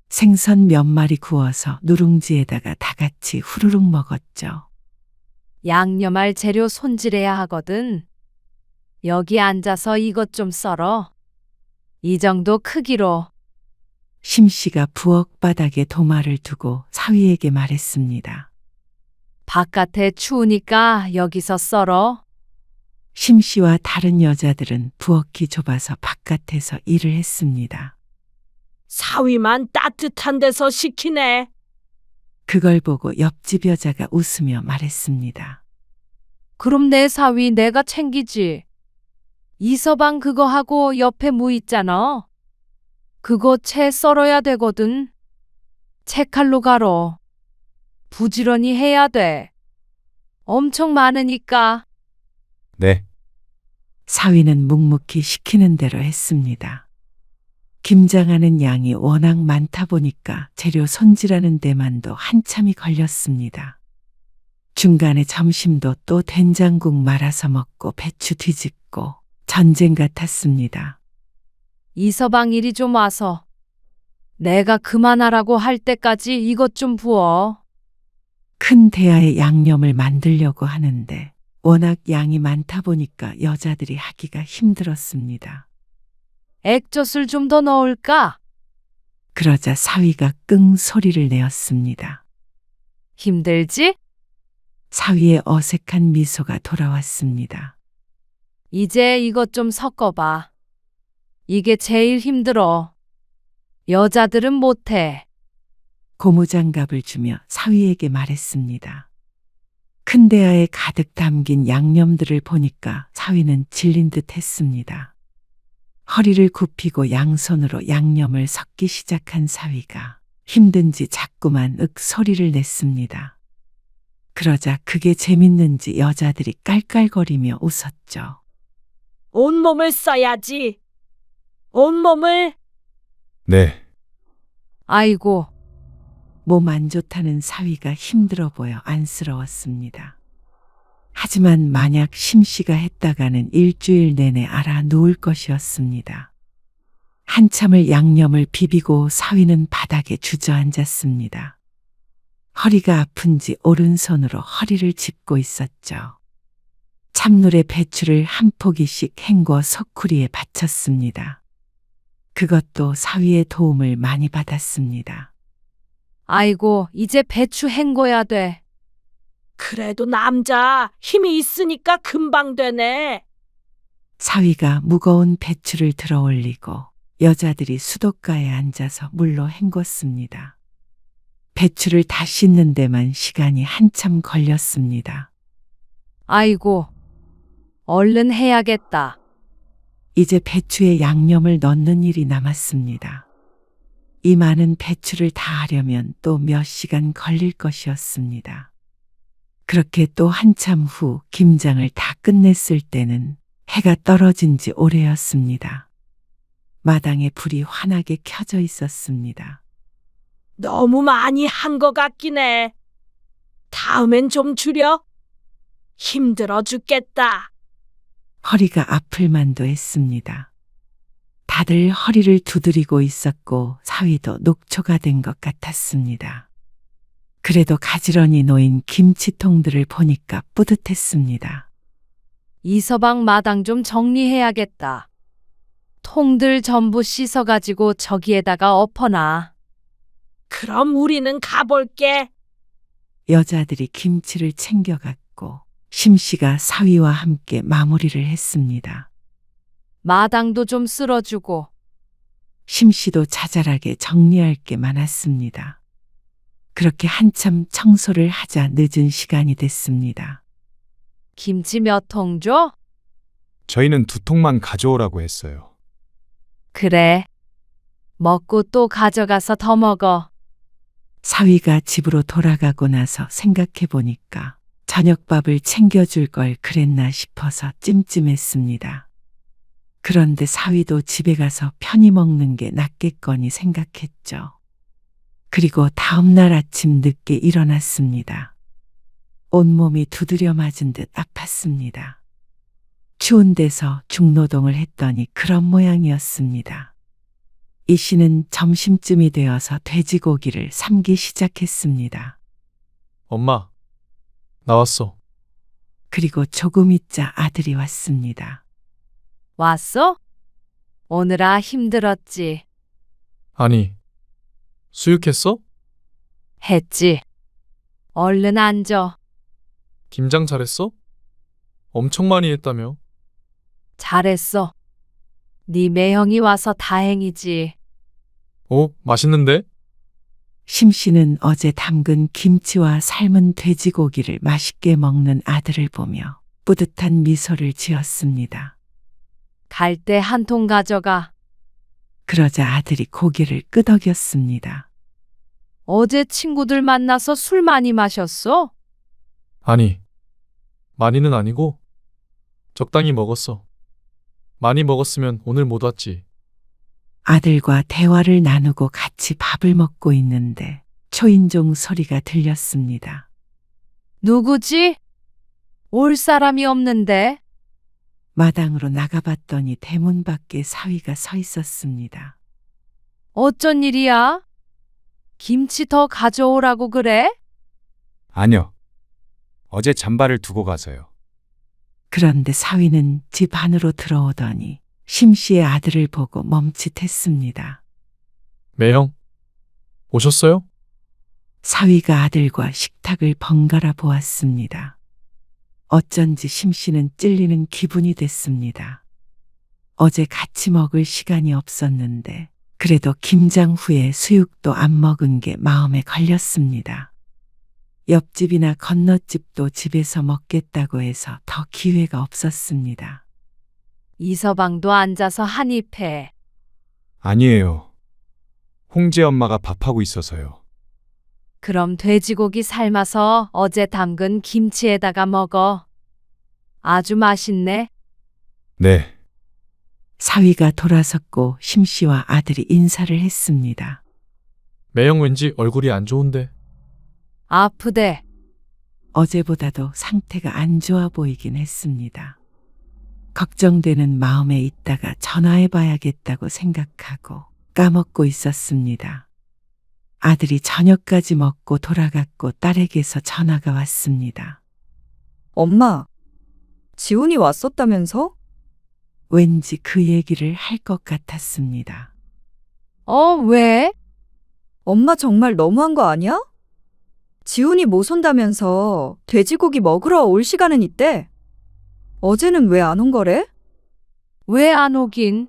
생선 몇 마리 구워서 누룽지에다가 다 같이 후루룩 먹었죠. 양념할 재료 손질해야 하거든. 여기 앉아서 이것 좀 썰어. 이 정도 크기로. 심씨가 부엌 바닥에 도마를 두고 사위에게 말했습니다. 바깥에 추우니까 여기서 썰어. 심씨와 다른 여자들은 부엌이 좁아서 바깥에서 일을 했습니다. 사위만 따뜻한 데서 시키네. 그걸 보고 옆집 여자가 웃으며 말했습니다. 그럼 내 사위 내가 챙기지. 이서방 그거 하고 옆에 무 있잖아. 그거 채 썰어야 되거든. 채칼로 갈어. 부지런히 해야 돼. 엄청 많으니까. 네. 사위는 묵묵히 시키는 대로 했습니다. 김장하는 양이 워낙 많다 보니까 재료 손질하는 데만도 한참이 걸렸습니다. 중간에 점심도 또 된장국 말아서 먹고 배추 뒤집고 전쟁 같았습니다. 이서방 이리 좀 와서. 내가 그만하라고 할 때까지 이것 좀 부어. 큰 대야에 양념을 만들려고 하는데 워낙 양이 많다 보니까 여자들이 하기가 힘들었습니다. 액젓을 좀 더 넣을까? 그러자 사위가 끙 소리를 내었습니다. 힘들지? 사위의 어색한 미소가 돌아왔습니다. 이제 이것 좀 섞어봐. 이게 제일 힘들어. 여자들은 못해. 고무장갑을 주며 사위에게 말했습니다. 큰 대야에 가득 담긴 양념들을 보니까 사위는 질린 듯 했습니다. 허리를 굽히고 양손으로 양념을 섞기 시작한 사위가 힘든지 자꾸만 윽 소리를 냈습니다. 그러자 그게 재밌는지 여자들이 깔깔거리며 웃었죠. 온몸을 써야지. 온몸을. 네. 아이고, 몸 안 좋다는 사위가 힘들어 보여 안쓰러웠습니다. 하지만 만약 심씨가 했다가는 일주일 내내 알아 누울 것이었습니다. 한참을 양념을 비비고 사위는 바닥에 주저앉았습니다. 허리가 아픈지 오른손으로 허리를 짚고 있었죠. 찬물에 배추를 한 포기씩 헹궈 소쿠리에 받쳤습니다. 그것도 사위의 도움을 많이 받았습니다. 아이고, 이제 배추 헹궈야 돼. 그래도 남자 힘이 있으니까 금방 되네. 사위가 무거운 배추를 들어 올리고 여자들이 수도가에 앉아서 물로 헹궜습니다. 배추를 다 씻는 데만 시간이 한참 걸렸습니다. 아이고, 얼른 해야겠다. 이제 배추에 양념을 넣는 일이 남았습니다. 이 많은 배추를 다 하려면 또 몇 시간 걸릴 것이었습니다. 그렇게 또 한참 후 김장을 다 끝냈을 때는 해가 떨어진 지 오래였습니다. 마당에 불이 환하게 켜져 있었습니다. 너무 많이 한 것 같긴 해. 다음엔 좀 줄여. 힘들어 죽겠다. 허리가 아플 만도 했습니다. 다들 허리를 두드리고 있었고 사위도 녹초가 된 것 같았습니다. 그래도 가지런히 놓인 김치통들을 보니까 뿌듯했습니다. 이서방 마당 좀 정리해야겠다. 통들 전부 씻어가지고 저기에다가 엎어놔. 그럼 우리는 가볼게. 여자들이 김치를 챙겨갔고 심씨가 사위와 함께 마무리를 했습니다. 마당도 좀 쓸어주고. 심씨도 자잘하게 정리할 게 많았습니다. 그렇게 한참 청소를 하자 늦은 시간이 됐습니다. 김치 몇 통 줘? 저희는 2통만 가져오라고 했어요. 그래. 먹고 또 가져가서 더 먹어. 사위가 집으로 돌아가고 나서 생각해 보니까 저녁밥을 챙겨줄 걸 그랬나 싶어서 찜찜했습니다. 그런데 사위도 집에 가서 편히 먹는 게 낫겠거니 생각했죠. 그리고 다음날 아침 늦게 일어났습니다. 온몸이 두드려 맞은 듯 아팠습니다. 추운 데서 중노동을 했더니 그런 모양이었습니다. 이 씨는 점심쯤이 되어서 돼지고기를 삶기 시작했습니다. 엄마, 나왔어. 그리고 조금 있자 아들이 왔습니다. 왔어? 오느라 힘들었지. 아니, 수육했어? 했지. 얼른 앉아. 김장 잘했어? 엄청 많이 했다며. 잘했어. 네 매형이 와서 다행이지. 맛있는데? 심 씨는 어제 담근 김치와 삶은 돼지고기를 맛있게 먹는 아들을 보며 뿌듯한 미소를 지었습니다. 갈 때 한 통 가져가. 그러자 아들이 고개를 끄덕였습니다. 어제 친구들 만나서 술 많이 마셨어? 아니, 많이는 아니고 적당히 먹었어. 많이 먹었으면 오늘 못 왔지. 아들과 대화를 나누고 같이 밥을 먹고 있는데 초인종 소리가 들렸습니다. 누구지? 올 사람이 없는데. 마당으로 나가봤더니 대문 밖에 사위가 서 있었습니다. 어쩐 일이야? 김치 더 가져오라고 그래? 아니요. 어제 잠바를 두고 가서요. 그런데 사위는 집 안으로 들어오더니 심 씨의 아들을 보고 멈칫했습니다. 매형, 오셨어요? 사위가 아들과 식탁을 번갈아 보았습니다. 어쩐지 심 씨는 찔리는 기분이 됐습니다. 어제 같이 먹을 시간이 없었는데 그래도 김장 후에 수육도 안 먹은 게 마음에 걸렸습니다. 옆집이나 건너집도 집에서 먹겠다고 해서 더 기회가 없었습니다. 이서방도 앉아서 한입 해. 아니에요. 홍제 엄마가 밥하고 있어서요. 그럼 돼지고기 삶아서 어제 담근 김치에다가 먹어. 아주 맛있네. 네. 사위가 돌아섰고 심 씨와 아들이 인사를 했습니다. 매형 왠지 얼굴이 안 좋은데. 아프대. 어제보다도 상태가 안 좋아 보이긴 했습니다. 걱정되는 마음에 있다가 전화해 봐야겠다고 생각하고 까먹고 있었습니다. 아들이 저녁까지 먹고 돌아갔고 딸에게서 전화가 왔습니다. 엄마, 지훈이 왔었다면서? 왠지 그 얘기를 할 것 같았습니다. 왜? 엄마 정말 너무한 거 아니야? 지훈이 못 온다면서 돼지고기 먹으러 올 시간은 있대. 어제는 왜 안 온 거래? 왜 안 오긴?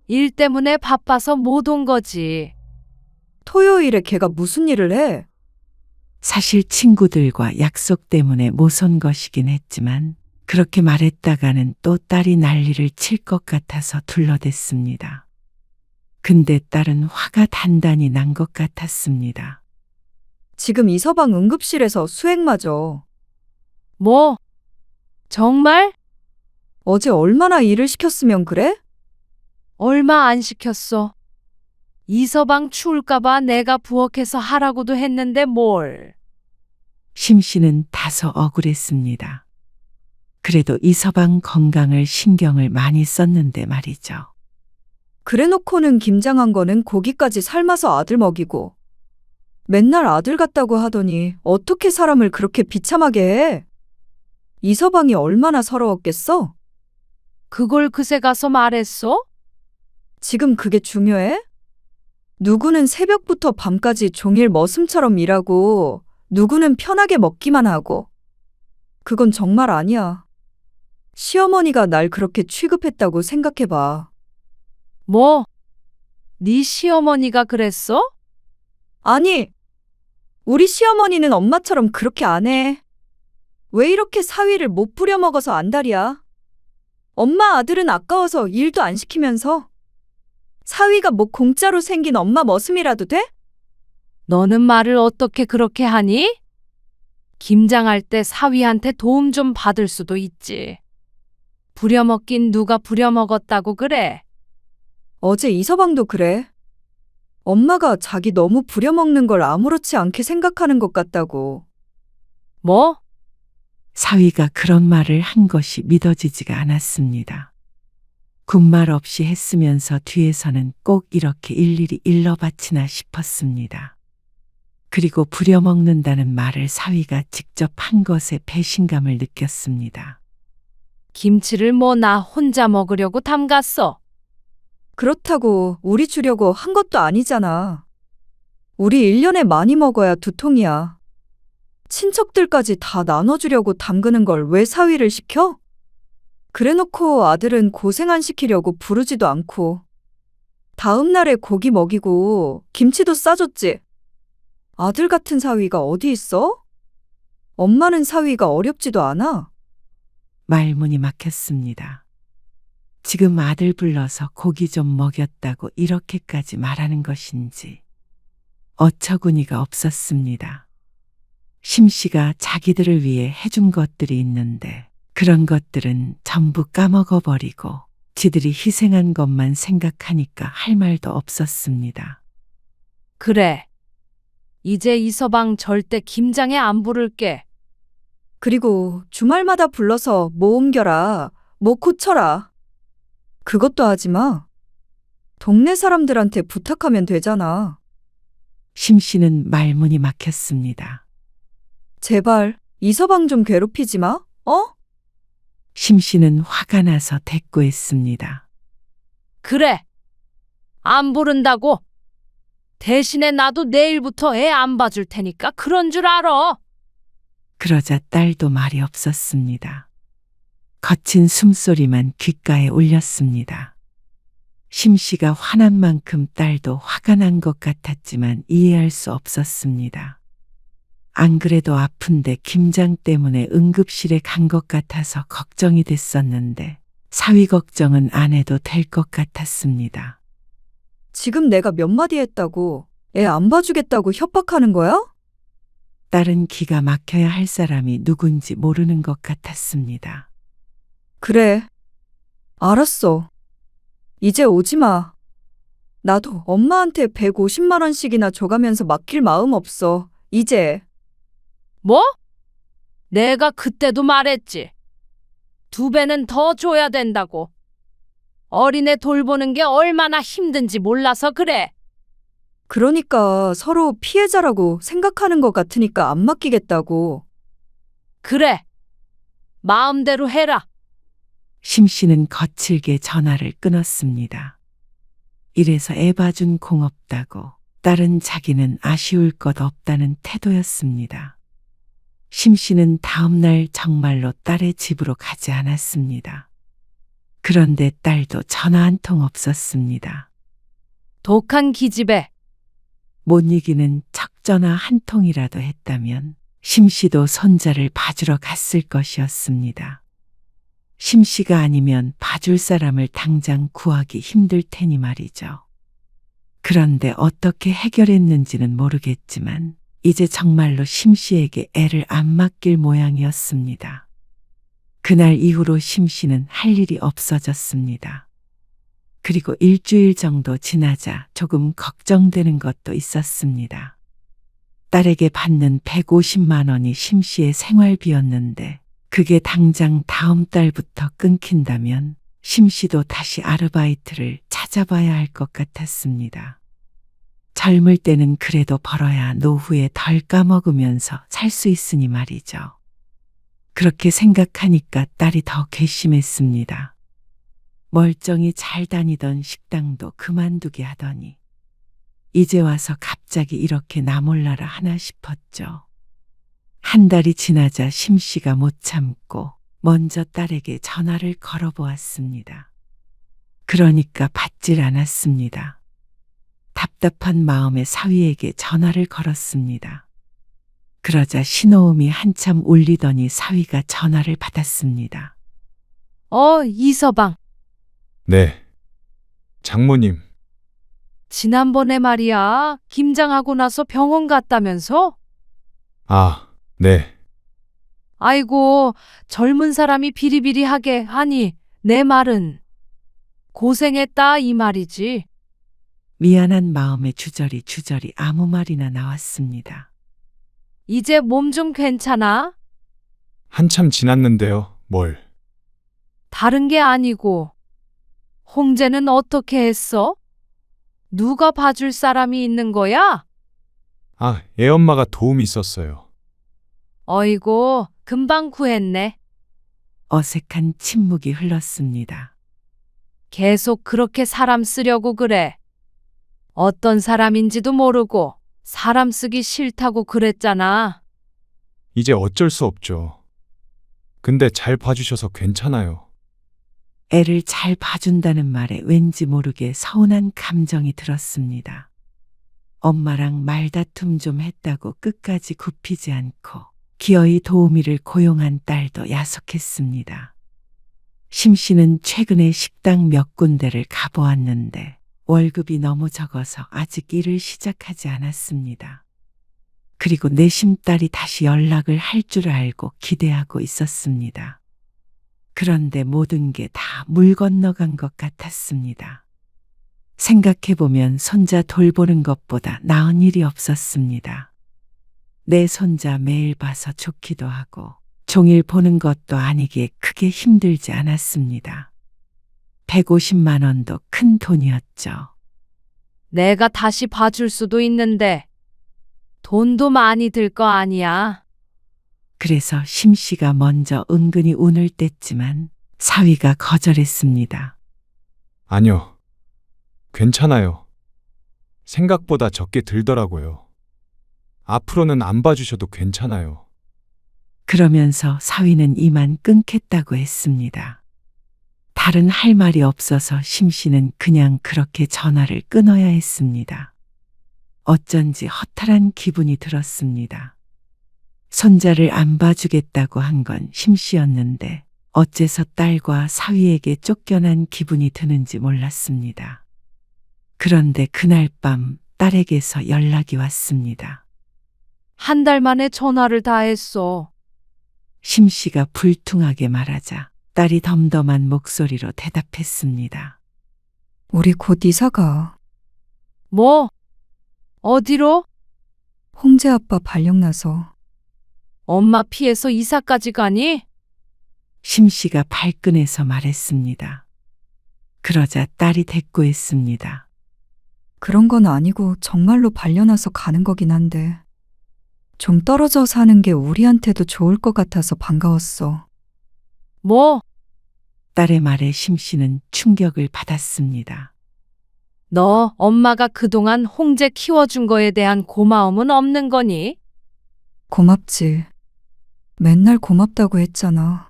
일 때문에 바빠서 못 온 거지. 토요일에 걔가 무슨 일을 해? 사실 친구들과 약속 때문에 못 온 것이긴 했지만 그렇게 말했다가는 또 딸이 난리를 칠 것 같아서 둘러댔습니다. 근데 딸은 화가 단단히 난 것 같았습니다. 지금 이서방 응급실에서 수액 맞어. 뭐? 정말? 어제 얼마나 일을 시켰으면 그래? 얼마 안 시켰어. 이서방 추울까봐 내가 부엌에서 하라고도 했는데 뭘. 심 씨는 다소 억울했습니다. 그래도 이서방 건강을 신경을 많이 썼는데 말이죠. 그래놓고는 김장한 거는 고기까지 삶아서 아들 먹이고 맨날 아들 같다고 하더니 어떻게 사람을 그렇게 비참하게 해? 이서방이 얼마나 서러웠겠어? 그걸 그새 가서 말했어? 지금 그게 중요해? 누구는 새벽부터 밤까지 종일 머슴처럼 일하고 누구는 편하게 먹기만 하고. 그건 정말 아니야. 시어머니가 날 그렇게 취급했다고 생각해봐. 뭐? 네 시어머니가 그랬어? 아니, 우리 시어머니는 엄마처럼 그렇게 안 해. 왜 이렇게 사위를 못 부려먹어서 안달이야? 엄마 아들은 아까워서 일도 안 시키면서. 사위가 뭐 공짜로 생긴 엄마 머슴이라도 돼? 너는 말을 어떻게 그렇게 하니? 김장할 때 사위한테 도움 좀 받을 수도 있지. 부려먹긴 누가 부려먹었다고 그래? 어제 이서방도 그래. 엄마가 자기 너무 부려먹는 걸 아무렇지 않게 생각하는 것 같다고. 뭐? 사위가 그런 말을 한 것이 믿어지지가 않았습니다. 군말 없이 했으면서 뒤에서는 꼭 이렇게 일일이 일러바치나 싶었습니다. 그리고 부려먹는다는 말을 사위가 직접 한 것에 배신감을 느꼈습니다. 김치를 뭐 나 혼자 먹으려고 담갔어. 그렇다고 우리 주려고 한 것도 아니잖아. 우리 1년에 많이 먹어야 2통이야. 친척들까지 다 나눠주려고 담그는 걸 왜 사위를 시켜? 그래놓고 아들은 고생 안 시키려고 부르지도 않고. 다음 날에 고기 먹이고 김치도 싸줬지. 아들 같은 사위가 어디 있어? 엄마는 사위가 어렵지도 않아. 말문이 막혔습니다. 지금 아들 불러서 고기 좀 먹였다고 이렇게까지 말하는 것인지 어처구니가 없었습니다. 심씨가 자기들을 위해 해준 것들이 있는데 그런 것들은 전부 까먹어버리고 지들이 희생한 것만 생각하니까 할 말도 없었습니다. 그래. 이제 이서방 절대 김장에 안 부를게. 그리고 주말마다 불러서 뭐 옮겨라, 뭐 고쳐라. 그것도 하지 마. 동네 사람들한테 부탁하면 되잖아. 심씨는 말문이 막혔습니다. 제발 이서방 좀 괴롭히지 마, 어? 심씨는 화가 나서 대꾸했습니다. 그래. 안 부른다고. 대신에 나도 내일부터 애 안 봐줄 테니까 그런 줄 알아. 그러자 딸도 말이 없었습니다. 거친 숨소리만 귓가에 울렸습니다. 심씨가 화난 만큼 딸도 화가 난 것 같았지만 이해할 수 없었습니다. 안 그래도 아픈데 김장 때문에 응급실에 간 것 같아서 걱정이 됐었는데 사위 걱정은 안 해도 될 것 같았습니다. 지금 내가 몇 마디 했다고 애 안 봐주겠다고 협박하는 거야? 딸은 기가 막혀야 할 사람이 누군지 모르는 것 같았습니다. 그래. 알았어. 이제 오지 마. 나도 엄마한테 150만 원씩이나 줘가면서 맡길 마음 없어. 이제. 뭐? 내가 그때도 말했지. 2배는 더 줘야 된다고. 어린애 돌보는 게 얼마나 힘든지 몰라서 그래. 그러니까 서로 피해자라고 생각하는 것 같으니까 안 맡기겠다고. 그래. 마음대로 해라. 심씨는 거칠게 전화를 끊었습니다. 이래서 애 봐준 공없다고 딸은 자기는 아쉬울 것 없다는 태도였습니다. 심씨는 다음 날 정말로 딸의 집으로 가지 않았습니다. 그런데 딸도 전화 한 통 없었습니다. 독한 기집애. 못 이기는 척전화 한 통이라도 했다면 심씨도 손자를 봐주러 갔을 것이었습니다. 심씨가 아니면 봐줄 사람을 당장 구하기 힘들 테니 말이죠. 그런데 어떻게 해결했는지는 모르겠지만 이제 정말로 심씨에게 애를 안 맡길 모양이었습니다. 그날 이후로 심씨는 할 일이 없어졌습니다. 그리고 일주일 정도 지나자 조금 걱정되는 것도 있었습니다. 딸에게 받는 150만 원이 심씨의 생활비였는데 그게 당장 다음 달부터 끊긴다면 심씨도 다시 아르바이트를 찾아봐야 할 것 같았습니다. 젊을 때는 그래도 벌어야 노후에 덜 까먹으면서 살 수 있으니 말이죠. 그렇게 생각하니까 딸이 더 괘씸했습니다. 멀쩡히 잘 다니던 식당도 그만두게 하더니 이제 와서 갑자기 이렇게 나 몰라라 하나 싶었죠. 한 달이 지나자 심씨가 못 참고 먼저 딸에게 전화를 걸어보았습니다. 그러니까 받질 않았습니다. 답답한 마음에 사위에게 전화를 걸었습니다. 그러자 신호음이 한참 울리더니 사위가 전화를 받았습니다. 이서방. 네. 장모님, 지난번에 말이야, 김장하고 나서 병원 갔다면서? 아, 네. 아이고, 젊은 사람이 비리비리하게 하니, 내 말은. 고생했다, 이 말이지. 미안한 마음에 주저리 아무 말이나 나왔습니다. 이제 몸 좀 괜찮아? 한참 지났는데요. 뭘? 다른 게 아니고. 홍제는 어떻게 했어? 누가 봐줄 사람이 있는 거야? 아, 애엄마가 도움이 있었어요. 어이고, 금방 구했네. 어색한 침묵이 흘렀습니다. 계속 그렇게 사람 쓰려고 그래. 어떤 사람인지도 모르고 사람 쓰기 싫다고 그랬잖아. 이제 어쩔 수 없죠. 근데 잘 봐주셔서 괜찮아요. 애를 잘 봐준다는 말에 왠지 모르게 서운한 감정이 들었습니다. 엄마랑 말다툼 좀 했다고 끝까지 굽히지 않고 기어이 도우미를 고용한 딸도 야속했습니다. 심 씨는 최근에 식당 몇 군데를 가보았는데 월급이 너무 적어서 아직 일을 시작하지 않았습니다. 그리고 내심 딸이 다시 연락을 할 줄 알고 기대하고 있었습니다. 그런데 모든 게 다 물 건너간 것 같았습니다. 생각해보면 손자 돌보는 것보다 나은 일이 없었습니다. 내 손자 매일 봐서 좋기도 하고 종일 보는 것도 아니기에 크게 힘들지 않았습니다. 150만 원도 큰 돈이었죠. 내가 다시 봐줄 수도 있는데 돈도 많이 들 거 아니야. 그래서 심 씨가 먼저 은근히 운을 뗐지만 사위가 거절했습니다. 아니요. 괜찮아요. 생각보다 적게 들더라고요. 앞으로는 안 봐주셔도 괜찮아요. 그러면서 사위는 이만 끊겠다고 했습니다. 다른 할 말이 없어서 심 씨는 그냥 그렇게 전화를 끊어야 했습니다. 어쩐지 허탈한 기분이 들었습니다. 손자를 안 봐주겠다고 한 건 심 씨였는데 어째서 딸과 사위에게 쫓겨난 기분이 드는지 몰랐습니다. 그런데 그날 밤 딸에게서 연락이 왔습니다. 한 달 만에 전화를 다 했어. 심 씨가 불퉁하게 말하자 딸이 덤덤한 목소리로 대답했습니다. 우리 곧 이사가. 뭐? 어디로? 홍재 아빠 발령나서. 엄마 피해서 이사까지 가니? 심 씨가 발끈해서 말했습니다. 그러자 딸이 대꾸했습니다. 그런 건 아니고 정말로 발려나서 가는 거긴 한데. 좀 떨어져 사는 게 우리한테도 좋을 것 같아서 반가웠어. 뭐? 딸의 말에 심 씨는 충격을 받았습니다. 너 엄마가 그동안 홍제 키워준 거에 대한 고마움은 없는 거니? 고맙지. 맨날 고맙다고 했잖아.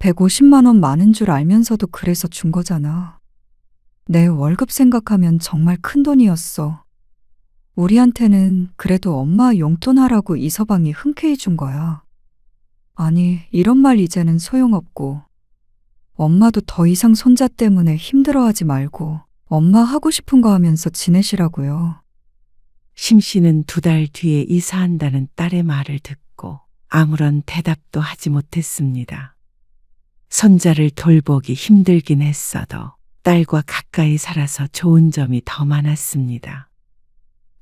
150만 원 많은 줄 알면서도 그래서 준 거잖아. 내 월급 생각하면 정말 큰 돈이었어. 우리한테는 그래도 엄마 용돈 하라고 이서방이 흔쾌히 준 거야. 아니, 이런 말 이제는 소용없고. 엄마도 더 이상 손자 때문에 힘들어하지 말고 엄마 하고 싶은 거 하면서 지내시라고요. 심 씨는 2달 뒤에 이사한다는 딸의 말을 듣고 아무런 대답도 하지 못했습니다. 손자를 돌보기 힘들긴 했어도 딸과 가까이 살아서 좋은 점이 더 많았습니다.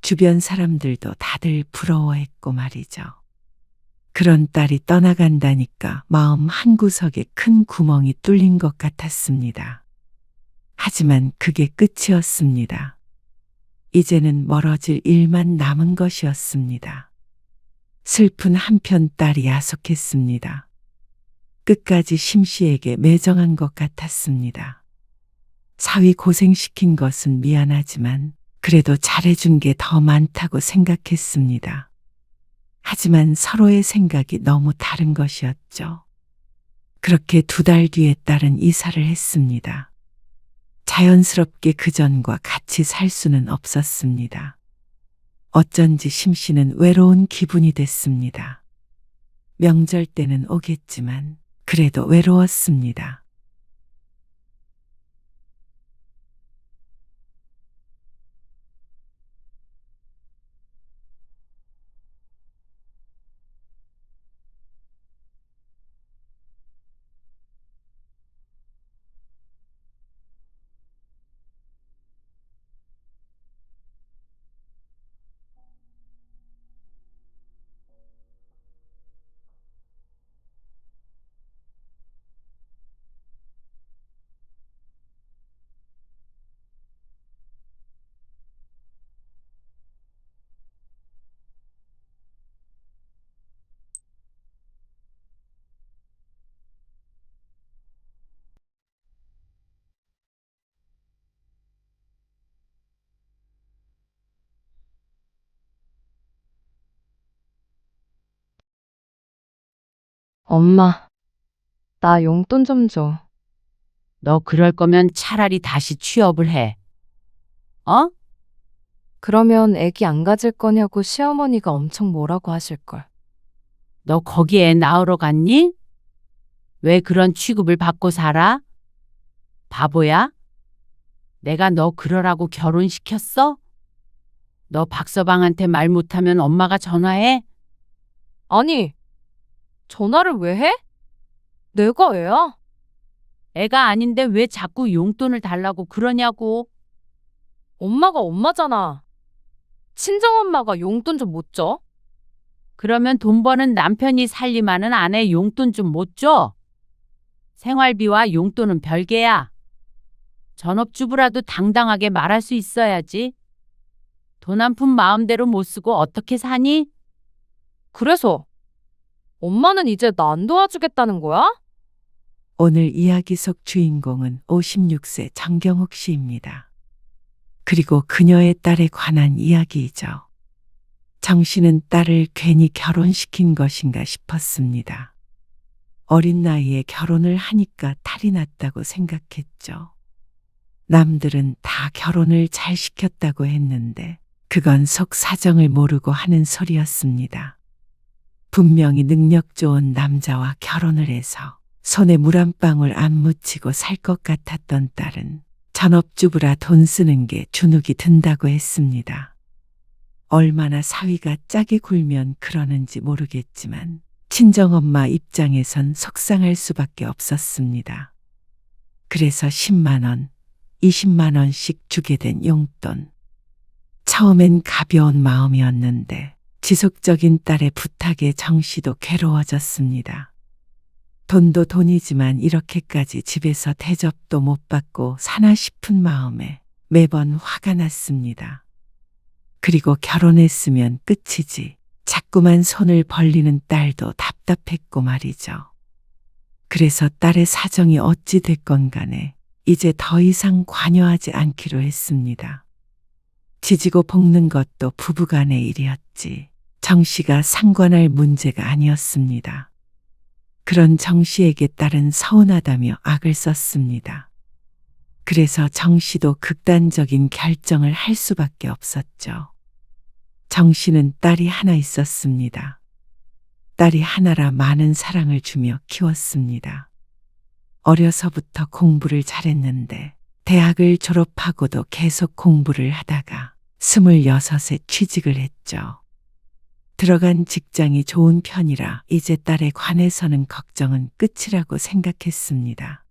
주변 사람들도 다들 부러워했고 말이죠. 그런 딸이 떠나간다니까 마음 한구석에 큰 구멍이 뚫린 것 같았습니다. 하지만 그게 끝이었습니다. 이제는 멀어질 일만 남은 것이었습니다. 슬픈 한편 딸이 야속했습니다. 끝까지 심 씨에게 매정한 것 같았습니다. 사위 고생시킨 것은 미안하지만 그래도 잘해준 게 더 많다고 생각했습니다. 하지만 서로의 생각이 너무 다른 것이었죠. 그렇게 2달 뒤에 딸은 이사를 했습니다. 자연스럽게 그전과 같이 살 수는 없었습니다. 어쩐지 심 씨는 외로운 기분이 됐습니다. 명절 때는 오겠지만 그래도 외로웠습니다. 엄마, 나 용돈 좀 줘. 너 그럴 거면 차라리 다시 취업을 해. 어? 그러면 애기 안 가질 거냐고 시어머니가 엄청 뭐라고 하실걸. 너 거기 애 낳으러 갔니? 왜 그런 취급을 받고 살아? 바보야? 내가 너 그러라고 결혼시켰어? 너 박서방한테 말 못하면 엄마가 전화해? 아니, 전화를 왜 해? 내가 애야? 애가 아닌데 왜 자꾸 용돈을 달라고 그러냐고. 엄마가 엄마잖아. 친정엄마가 용돈 좀 못 줘? 그러면 돈 버는 남편이 살림하는 아내 용돈 좀 못 줘? 생활비와 용돈은 별개야. 전업주부라도 당당하게 말할 수 있어야지. 돈 한 푼 마음대로 못 쓰고 어떻게 사니? 그래서 엄마는 이제 나 안 도와주겠다는 거야? 오늘 이야기 속 주인공은 56세 정경욱 씨입니다. 그리고 그녀의 딸에 관한 이야기이죠. 정 씨는 딸을 괜히 결혼시킨 것인가 싶었습니다. 어린 나이에 결혼을 하니까 탈이 났다고 생각했죠. 남들은 다 결혼을 잘 시켰다고 했는데 그건 속 사정을 모르고 하는 소리였습니다. 분명히 능력 좋은 남자와 결혼을 해서 손에 물 한 방울 안 묻히고 살 것 같았던 딸은 전업주부라 돈 쓰는 게 주눅이 든다고 했습니다. 얼마나 사위가 짜게 굴면 그러는지 모르겠지만 친정엄마 입장에선 속상할 수밖에 없었습니다. 그래서 10만 원, 20만 원씩 주게 된 용돈. 처음엔 가벼운 마음이었는데 지속적인 딸의 부탁에 정 씨도 괴로워졌습니다. 돈도 돈이지만 이렇게까지 집에서 대접도 못 받고 사나 싶은 마음에 매번 화가 났습니다. 그리고 결혼했으면 끝이지. 자꾸만 손을 벌리는 딸도 답답했고 말이죠. 그래서 딸의 사정이 어찌 됐건 간에 이제 더 이상 관여하지 않기로 했습니다. 지지고 볶는 것도 부부간의 일이었지 정 씨가 상관할 문제가 아니었습니다. 그런 정 씨에게 딸은 서운하다며 악을 썼습니다. 그래서 정 씨도 극단적인 결정을 할 수밖에 없었죠. 정 씨는 딸이 하나 있었습니다. 딸이 하나라 많은 사랑을 주며 키웠습니다. 어려서부터 공부를 잘했는데 대학을 졸업하고도 계속 공부를 하다가 26에 취직을 했죠. 들어간 직장이 좋은 편이라 이제 딸에 관해서는 걱정은 끝이라고 생각했습니다.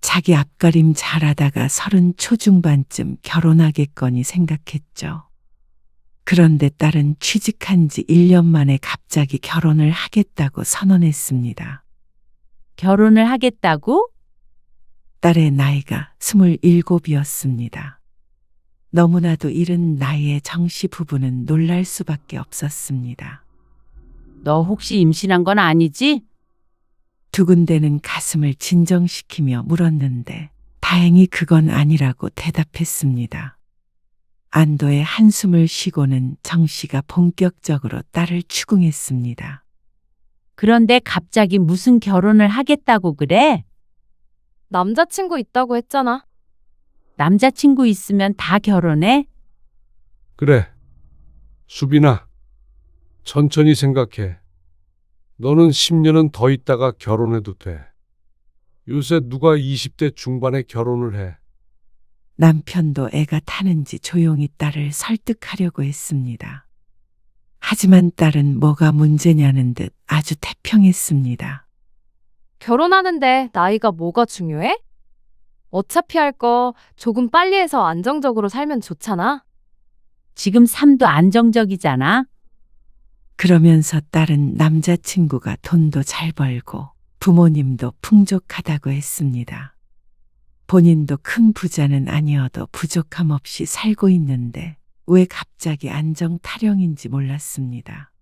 자기 앞가림 잘하다가 30 초중반쯤 결혼하겠거니 생각했죠. 그런데 딸은 취직한 지 1년 만에 갑자기 결혼을 하겠다고 선언했습니다. 결혼을 하겠다고? 딸의 나이가 27이었습니다. 너무나도 이른 나이에 정 씨 부부는 놀랄 수밖에 없었습니다. 너 혹시 임신한 건 아니지? 두근대는 가슴을 진정시키며 물었는데 다행히 그건 아니라고 대답했습니다. 안도의 한숨을 쉬고는 정 씨가 본격적으로 딸을 추궁했습니다. 그런데 갑자기 무슨 결혼을 하겠다고 그래? 남자친구 있다고 했잖아. 남자친구 있으면 다 결혼해? 그래. 수빈아, 천천히 생각해. 너는 10년은 더 있다가 결혼해도 돼. 요새 누가 20대 중반에 결혼을 해. 남편도 애가 타는지 조용히 딸을 설득하려고 했습니다. 하지만 딸은 뭐가 문제냐는 듯 아주 태평했습니다. 결혼하는데 나이가 뭐가 중요해? 어차피 할 거 조금 빨리 해서 안정적으로 살면 좋잖아. 지금 삶도 안정적이잖아. 그러면서 딸은 남자친구가 돈도 잘 벌고 부모님도 풍족하다고 했습니다. 본인도 큰 부자는 아니어도 부족함 없이 살고 있는데 왜 갑자기 안정 타령인지 몰랐습니다.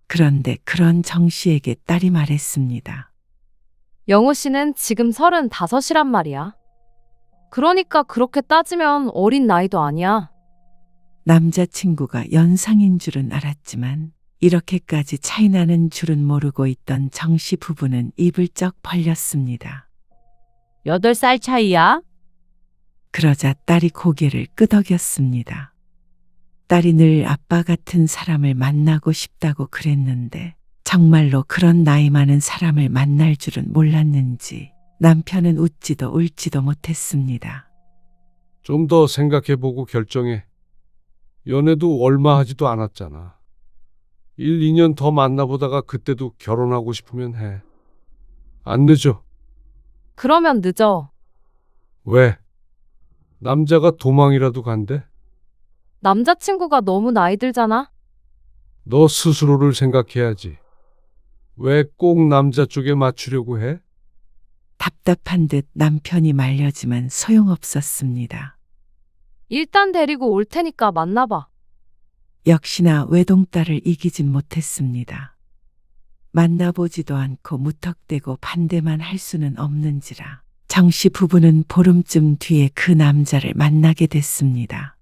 그런데 그런 정 씨에게 딸이 말했습니다. 영호 씨는 지금 35이란 말이야. 그러니까 그렇게 따지면 어린 나이도 아니야. 남자친구가 연상인 줄은 알았지만 이렇게까지 차이나는 줄은 모르고 있던 정씨 부부는 입을 쩍 벌렸습니다. 8살 차이야? 그러자 딸이 고개를 끄덕였습니다. 딸이 늘 아빠 같은 사람을 만나고 싶다고 그랬는데 정말로 그런 나이 많은 사람을 만날 줄은 몰랐는지 남편은 웃지도 울지도 못했습니다. 좀 더 생각해보고 결정해. 연애도 얼마 하지도 않았잖아. 1, 2년 더 만나보다가 그때도 결혼하고 싶으면 해. 안 늦어. 그러면 늦어. 왜? 남자가 도망이라도 간대? 남자친구가 너무 나이 들잖아? 너 스스로를 생각해야지. 왜 꼭 남자 쪽에 맞추려고 해? 답답한 듯 남편이 말려지만 소용없었습니다. 일단 데리고 올 테니까 만나봐. 역시나 외동딸을 이기진 못했습니다. 만나보지도 않고 무턱대고 반대만 할 수는 없는지라 정씨 부부는 보름쯤 뒤에 그 남자를 만나게 됐습니다.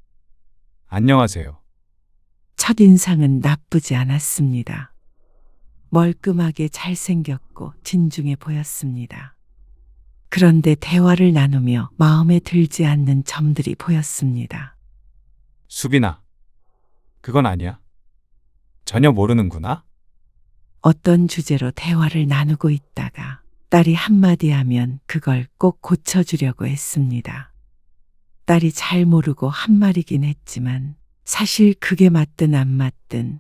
안녕하세요. 첫인상은 나쁘지 않았습니다. 멀끔하게 잘생겼고 진중해 보였습니다. 그런데 대화를 나누며 마음에 들지 않는 점들이 보였습니다. 수빈아, 그건 아니야. 전혀 모르는구나. 어떤 주제로 대화를 나누고 있다가 딸이 한마디 하면 그걸 꼭 고쳐주려고 했습니다. 딸이 잘 모르고 한 말이긴 했지만 사실 그게 맞든 안 맞든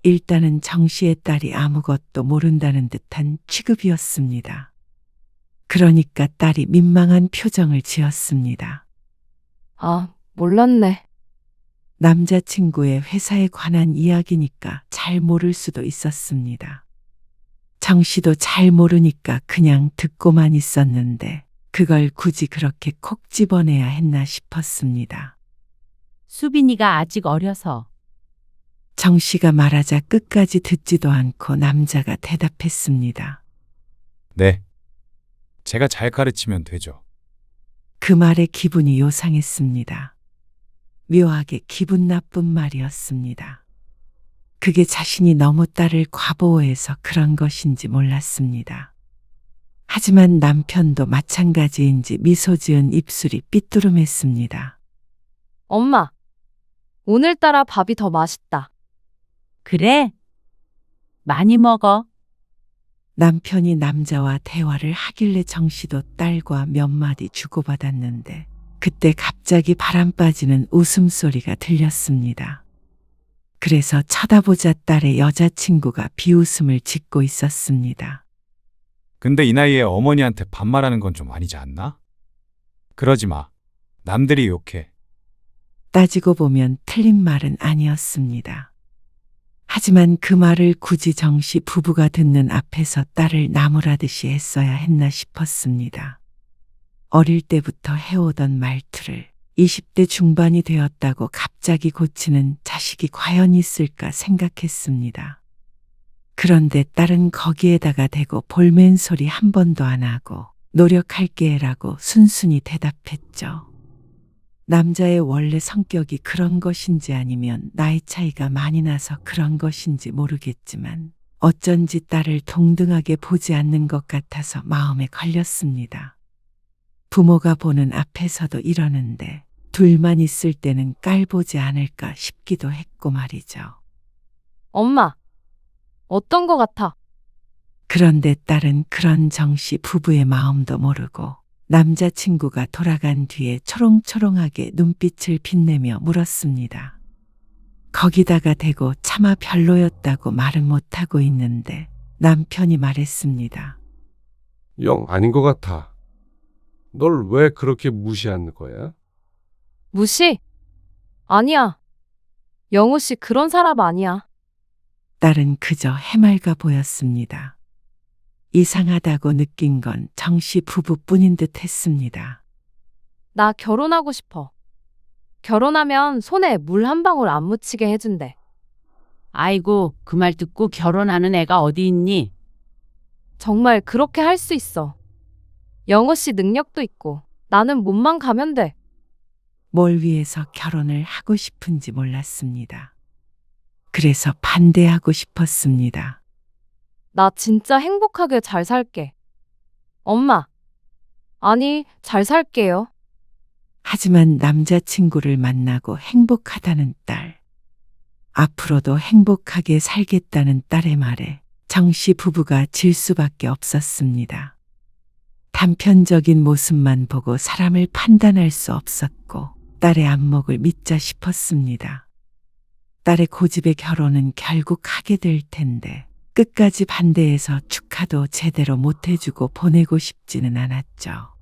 일단은 정씨의 딸이 아무것도 모른다는 듯한 취급이었습니다. 그러니까 딸이 민망한 표정을 지었습니다. 아, 몰랐네. 남자친구의 회사에 관한 이야기니까 잘 모를 수도 있었습니다. 정씨도 잘 모르니까 그냥 듣고만 있었는데 그걸 굳이 그렇게 콕 집어내야 했나 싶었습니다. 수빈이가 아직 어려서. 정씨가 말하자 끝까지 듣지도 않고 남자가 대답했습니다. 네. 제가 잘 가르치면 되죠. 그 말에 기분이 요상했습니다. 묘하게 기분 나쁜 말이었습니다. 그게 자신이 너무 딸을 과보호해서 그런 것인지 몰랐습니다. 하지만 남편도 마찬가지인지 미소 지은 입술이 삐뚤음했습니다. 엄마, 오늘따라 밥이 더 맛있다. 그래? 많이 먹어. 남편이 남자와 대화를 하길래 정씨도 딸과 몇 마디 주고받았는데 그때 갑자기 바람 빠지는 웃음소리가 들렸습니다. 그래서 쳐다보자 딸의 여자친구가 비웃음을 짓고 있었습니다. 근데 이 나이에 어머니한테 반말하는 건 좀 아니지 않나? 그러지 마. 남들이 욕해. 따지고 보면 틀린 말은 아니었습니다. 하지만 그 말을 굳이 정씨 부부가 듣는 앞에서 딸을 나무라듯이 했어야 했나 싶었습니다. 어릴 때부터 해오던 말투를 20대 중반이 되었다고 갑자기 고치는 자식이 과연 있을까 생각했습니다. 그런데 딸은 거기에다가 대고 볼멘 소리 한 번도 안 하고 노력할게라고 순순히 대답했죠. 남자의 원래 성격이 그런 것인지 아니면 나이 차이가 많이 나서 그런 것인지 모르겠지만 어쩐지 딸을 동등하게 보지 않는 것 같아서 마음에 걸렸습니다. 부모가 보는 앞에서도 이러는데 둘만 있을 때는 깔보지 않을까 싶기도 했고 말이죠. 엄마, 어떤 거 같아? 그런데 딸은 그런 정씨 부부의 마음도 모르고 남자친구가 돌아간 뒤에 초롱초롱하게 눈빛을 빛내며 물었습니다. 거기다가 대고 차마 별로였다고 말은 못하고 있는데 남편이 말했습니다. 영 아닌 것 같아. 널 왜 그렇게 무시하는 거야? 무시? 아니야. 영우 씨 그런 사람 아니야. 딸은 그저 해맑아 보였습니다. 이상하다고 느낀 건 정씨 부부뿐인 듯 했습니다. 나 결혼하고 싶어. 결혼하면 손에 물 한 방울 안 묻히게 해준대. 아이고, 그 말 듣고 결혼하는 애가 어디 있니? 정말 그렇게 할 수 있어. 영호 씨 능력도 있고 나는 몸만 가면 돼. 뭘 위해서 결혼을 하고 싶은지 몰랐습니다. 그래서 반대하고 싶었습니다. 나 진짜 행복하게 잘 살게. 엄마. 아니, 잘 살게요. 하지만 남자친구를 만나고 행복하다는 딸. 앞으로도 행복하게 살겠다는 딸의 말에 정씨 부부가 질 수밖에 없었습니다. 단편적인 모습만 보고 사람을 판단할 수 없었고 딸의 안목을 믿자 싶었습니다. 딸의 고집의 결혼은 결국 하게 될 텐데 끝까지 반대해서 축하도 제대로 못해주고 보내고 싶지는 않았죠.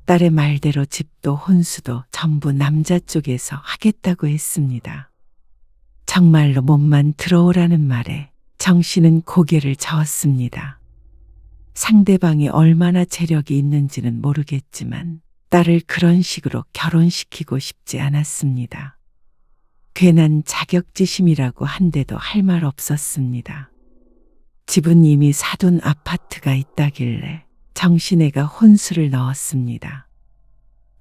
딸의 말대로 집도 혼수도 전부 남자 쪽에서 하겠다고 했습니다. 정말로 몸만 들어오라는 말에 정 씨는 고개를 저었습니다. 상대방이 얼마나 재력이 있는지는 모르겠지만 딸을 그런 식으로 결혼시키고 싶지 않았습니다. 괜한 자격지심이라고 한데도 할 말 없었습니다. 집은 이미 사둔 아파트가 있다길래 정신애가 혼수를 넣었습니다.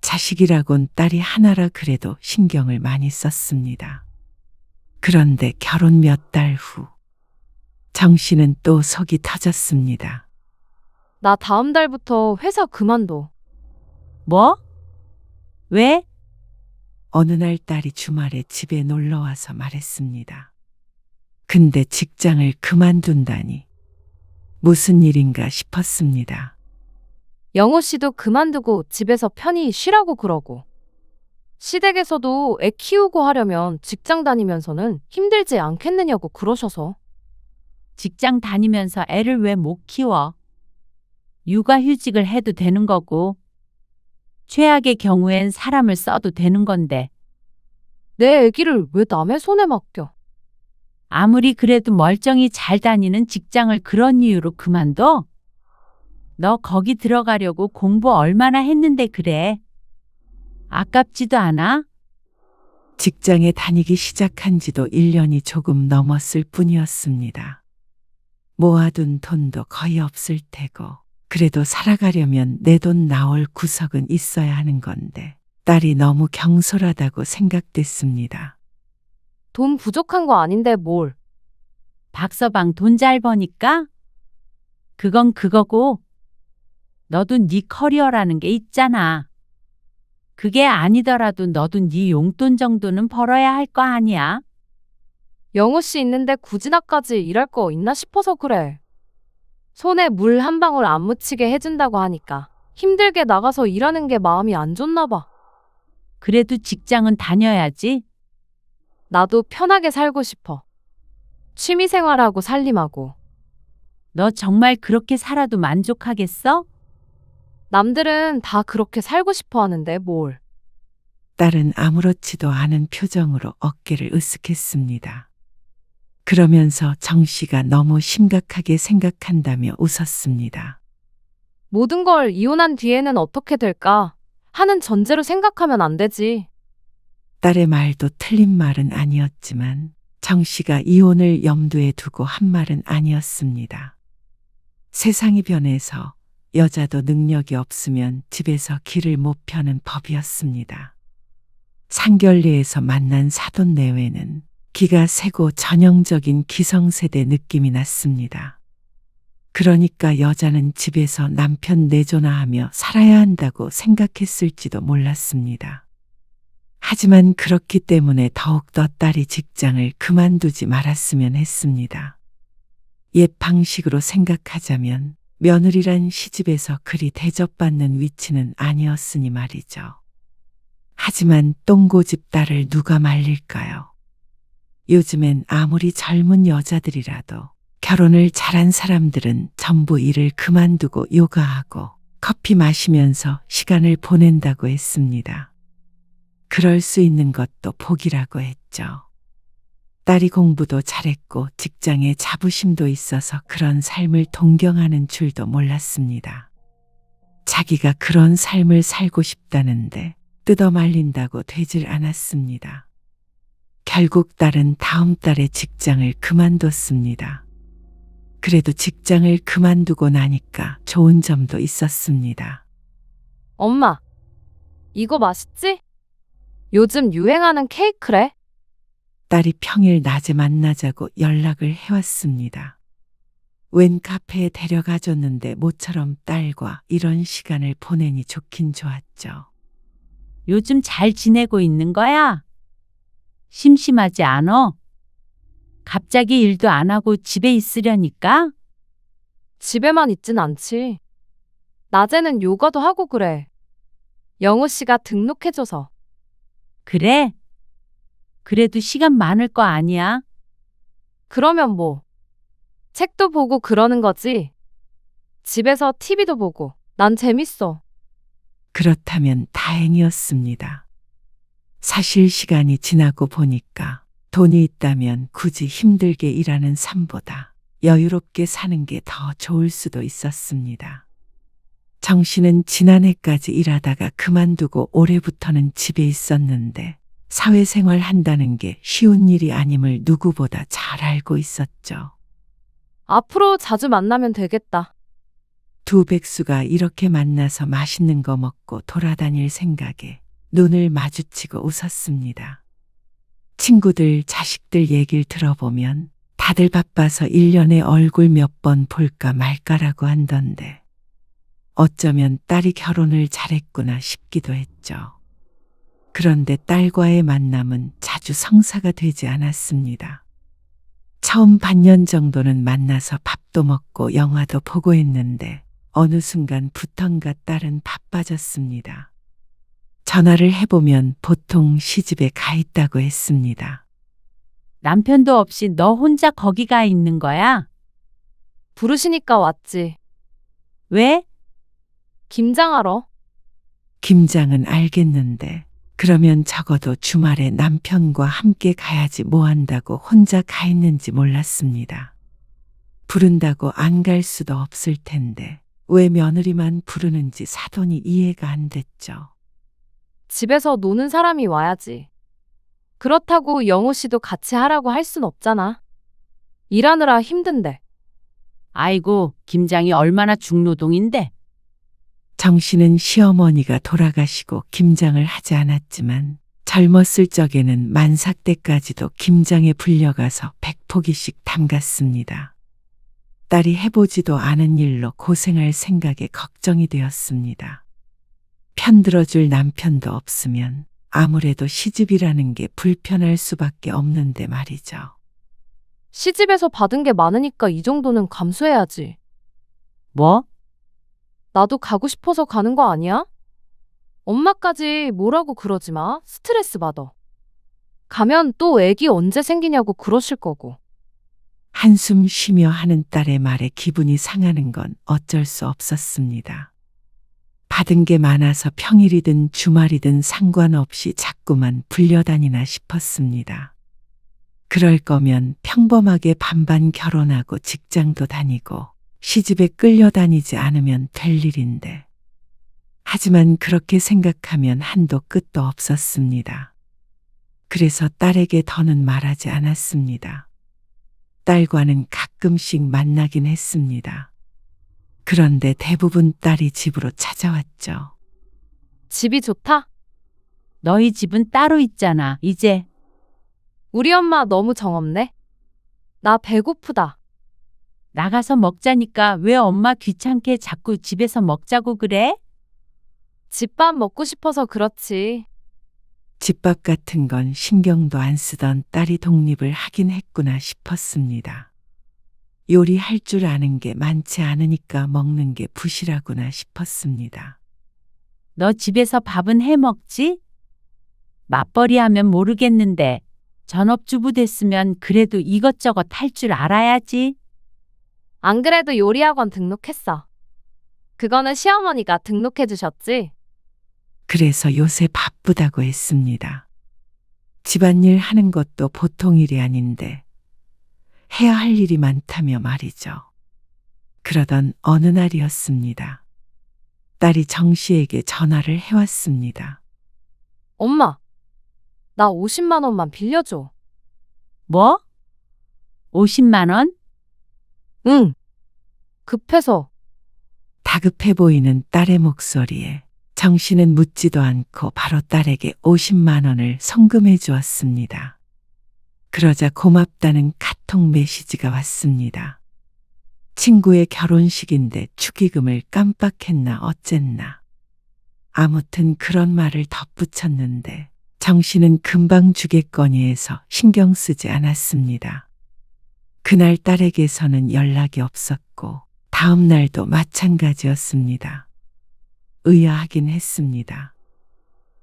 자식이라곤 딸이 하나라 그래도 신경을 많이 썼습니다. 그런데 결혼 몇 달 후 정씨는 또 속이 터졌습니다. 나 다음 달부터 회사 그만둬. 뭐? 왜? 어느 날 딸이 주말에 집에 놀러와서 말했습니다. 근데 직장을 그만둔다니 무슨 일인가 싶었습니다. 영호 씨도 그만두고 집에서 편히 쉬라고 그러고. 시댁에서도 애 키우고 하려면 직장 다니면서는 힘들지 않겠느냐고 그러셔서. 직장 다니면서 애를 왜 못 키워? 육아휴직을 해도 되는 거고, 최악의 경우엔 사람을 써도 되는 건데, 내 애기를 왜 남의 손에 맡겨? 아무리 그래도 멀쩡히 잘 다니는 직장을 그런 이유로 그만둬? 너 거기 들어가려고 공부 얼마나 했는데 그래? 아깝지도 않아? 직장에 다니기 시작한 지도 1년이 조금 넘었을 뿐이었습니다. 모아둔 돈도 거의 없을 테고 그래도 살아가려면 내 돈 나올 구석은 있어야 하는 건데 딸이 너무 경솔하다고 생각됐습니다. 돈 부족한 거 아닌데 뭘. 박서방 돈 잘 버니까? 그건 그거고 너도 네 커리어라는 게 있잖아. 그게 아니더라도 너도 네 용돈 정도는 벌어야 할 거 아니야? 영호 씨 있는데 굳이 나까지 일할 거 있나 싶어서 그래. 손에 물 한 방울 안 묻히게 해준다고 하니까 힘들게 나가서 일하는 게 마음이 안 좋나 봐. 그래도 직장은 다녀야지. 나도 편하게 살고 싶어. 취미생활하고 살림하고. 너 정말 그렇게 살아도 만족하겠어? 남들은 다 그렇게 살고 싶어 하는데 뭘. 딸은 아무렇지도 않은 표정으로 어깨를 으쓱했습니다. 그러면서 정 씨가 너무 심각하게 생각한다며 웃었습니다. 모든 걸 이혼한 뒤에는 어떻게 될까 하는 전제로 생각하면 안 되지. 딸의 말도 틀린 말은 아니었지만 정 씨가 이혼을 염두에 두고 한 말은 아니었습니다. 세상이 변해서 여자도 능력이 없으면 집에서 길을 못 펴는 법이었습니다. 상결례에서 만난 사돈 내외는 기가 세고 전형적인 기성세대 느낌이 났습니다. 그러니까 여자는 집에서 남편 내조나하며 살아야 한다고 생각했을지도 몰랐습니다. 하지만 그렇기 때문에 더욱더 딸이 직장을 그만두지 말았으면 했습니다. 옛 방식으로 생각하자면 며느리란 시집에서 그리 대접받는 위치는 아니었으니 말이죠. 하지만 똥고집 딸을 누가 말릴까요? 요즘엔 아무리 젊은 여자들이라도 결혼을 잘한 사람들은 전부 일을 그만두고 요가하고 커피 마시면서 시간을 보낸다고 했습니다. 그럴 수 있는 것도 복이라고 했죠. 딸이 공부도 잘했고 직장에 자부심도 있어서 그런 삶을 동경하는 줄도 몰랐습니다. 자기가 그런 삶을 살고 싶다는데 뜯어 말린다고 되질 않았습니다. 결국 딸은 다음 달에 직장을 그만뒀습니다. 그래도 직장을 그만두고 나니까 좋은 점도 있었습니다. 엄마, 이거 맛있지? 요즘 유행하는 케이크래. 딸이 평일 낮에 만나자고 연락을 해왔습니다. 웬 카페에 데려가 줬는데 모처럼 딸과 이런 시간을 보내니 좋긴 좋았죠. 요즘 잘 지내고 있는 거야? 심심하지 않아? 갑자기 일도 안 하고 집에 있으려니까? 집에만 있진 않지. 낮에는 요가도 하고 그래. 영호 씨가 등록해줘서. 그래? 그래도 시간 많을 거 아니야? 그러면 뭐. 책도 보고 그러는 거지. 집에서 TV도 보고. 난 재밌어. 그렇다면 다행이었습니다. 사실 시간이 지나고 보니까 돈이 있다면 굳이 힘들게 일하는 삶보다 여유롭게 사는 게 더 좋을 수도 있었습니다. 정 씨는 지난해까지 일하다가 그만두고 올해부터는 집에 있었는데 사회생활 한다는 게 쉬운 일이 아님을 누구보다 잘 알고 있었죠. 앞으로 자주 만나면 되겠다. 두 백수가 이렇게 만나서 맛있는 거 먹고 돌아다닐 생각에 눈을 마주치고 웃었습니다. 친구들, 자식들 얘기를 들어보면 다들 바빠서 1년에 얼굴 몇 번 볼까 말까라고 한던데 어쩌면 딸이 결혼을 잘했구나 싶기도 했죠. 그런데 딸과의 만남은 자주 성사가 되지 않았습니다. 처음 반년 정도는 만나서 밥도 먹고 영화도 보고 했는데 어느 순간부턴가 딸은 바빠졌습니다. 전화를 해보면 보통 시집에 가 있다고 했습니다. 남편도 없이 너 혼자 거기 가 있는 거야? 부르시니까 왔지. 왜? 김장하러. 김장은 알겠는데 그러면 적어도 주말에 남편과 함께 가야지 뭐 한다고 혼자 가 있는지 몰랐습니다. 부른다고 안 갈 수도 없을 텐데 왜 며느리만 부르는지 사돈이 이해가 안 됐죠. 집에서 노는 사람이 와야지. 그렇다고 영호 씨도 같이 하라고 할 순 없잖아. 일하느라 힘든데. 아이고, 김장이 얼마나 중노동인데. 정 씨는 시어머니가 돌아가시고 김장을 하지 않았지만 젊었을 적에는 만삭 때까지도 김장에 불려가서 100포기씩 담갔습니다. 딸이 해보지도 않은 일로 고생할 생각에 걱정이 되었습니다. 편들어줄 남편도 없으면 아무래도 시집이라는 게 불편할 수밖에 없는데 말이죠. 시집에서 받은 게 많으니까 이 정도는 감수해야지. 뭐? 나도 가고 싶어서 가는 거 아니야? 엄마까지 뭐라고 그러지 마. 스트레스 받아. 가면 또 애기 언제 생기냐고 그러실 거고. 한숨 쉬며 하는 딸의 말에 기분이 상하는 건 어쩔 수 없었습니다. 받은 게 많아서 평일이든 주말이든 상관없이 자꾸만 불려다니나 싶었습니다. 그럴 거면 평범하게 반반 결혼하고 직장도 다니고 시집에 끌려다니지 않으면 될 일인데. 하지만 그렇게 생각하면 한도 끝도 없었습니다. 그래서 딸에게 더는 말하지 않았습니다. 딸과는 가끔씩 만나긴 했습니다. 그런데 대부분 딸이 집으로 찾아왔죠. 집이 좋다? 너희 집은 따로 있잖아, 이제. 우리 엄마 너무 정없네. 나 배고프다. 나가서 먹자니까 왜 엄마 귀찮게 자꾸 집에서 먹자고 그래? 집밥 먹고 싶어서 그렇지. 집밥 같은 건 신경도 안 쓰던 딸이 독립을 하긴 했구나 싶었습니다. 요리할 줄 아는 게 많지 않으니까 먹는 게 부실하구나 싶었습니다. 너 집에서 밥은 해 먹지? 맞벌이 하면 모르겠는데 전업주부 됐으면 그래도 이것저것 할 줄 알아야지. 안 그래도 요리학원 등록했어. 그거는 시어머니가 등록해 주셨지. 그래서 요새 바쁘다고 했습니다. 집안일 하는 것도 보통 일이 아닌데 해야 할 일이 많다며 말이죠. 그러던 어느 날이었습니다. 딸이 정 씨에게 전화를 해왔습니다. 엄마, 나 50만 원만 빌려줘. 뭐? 50만 원? 응. 급해서. 다급해 보이는 딸의 목소리에 정 씨는 묻지도 않고 바로 딸에게 50만 원을 송금해 주었습니다. 그러자 고맙다는 카톡 메시지가 왔습니다. 친구의 결혼식인데 축의금을 깜빡했나 어쨌나. 아무튼 그런 말을 덧붙였는데 정 씨는 금방 주겠거니 해서 신경 쓰지 않았습니다. 그날 딸에게서는 연락이 없었고 다음 날도 마찬가지였습니다. 의아하긴 했습니다.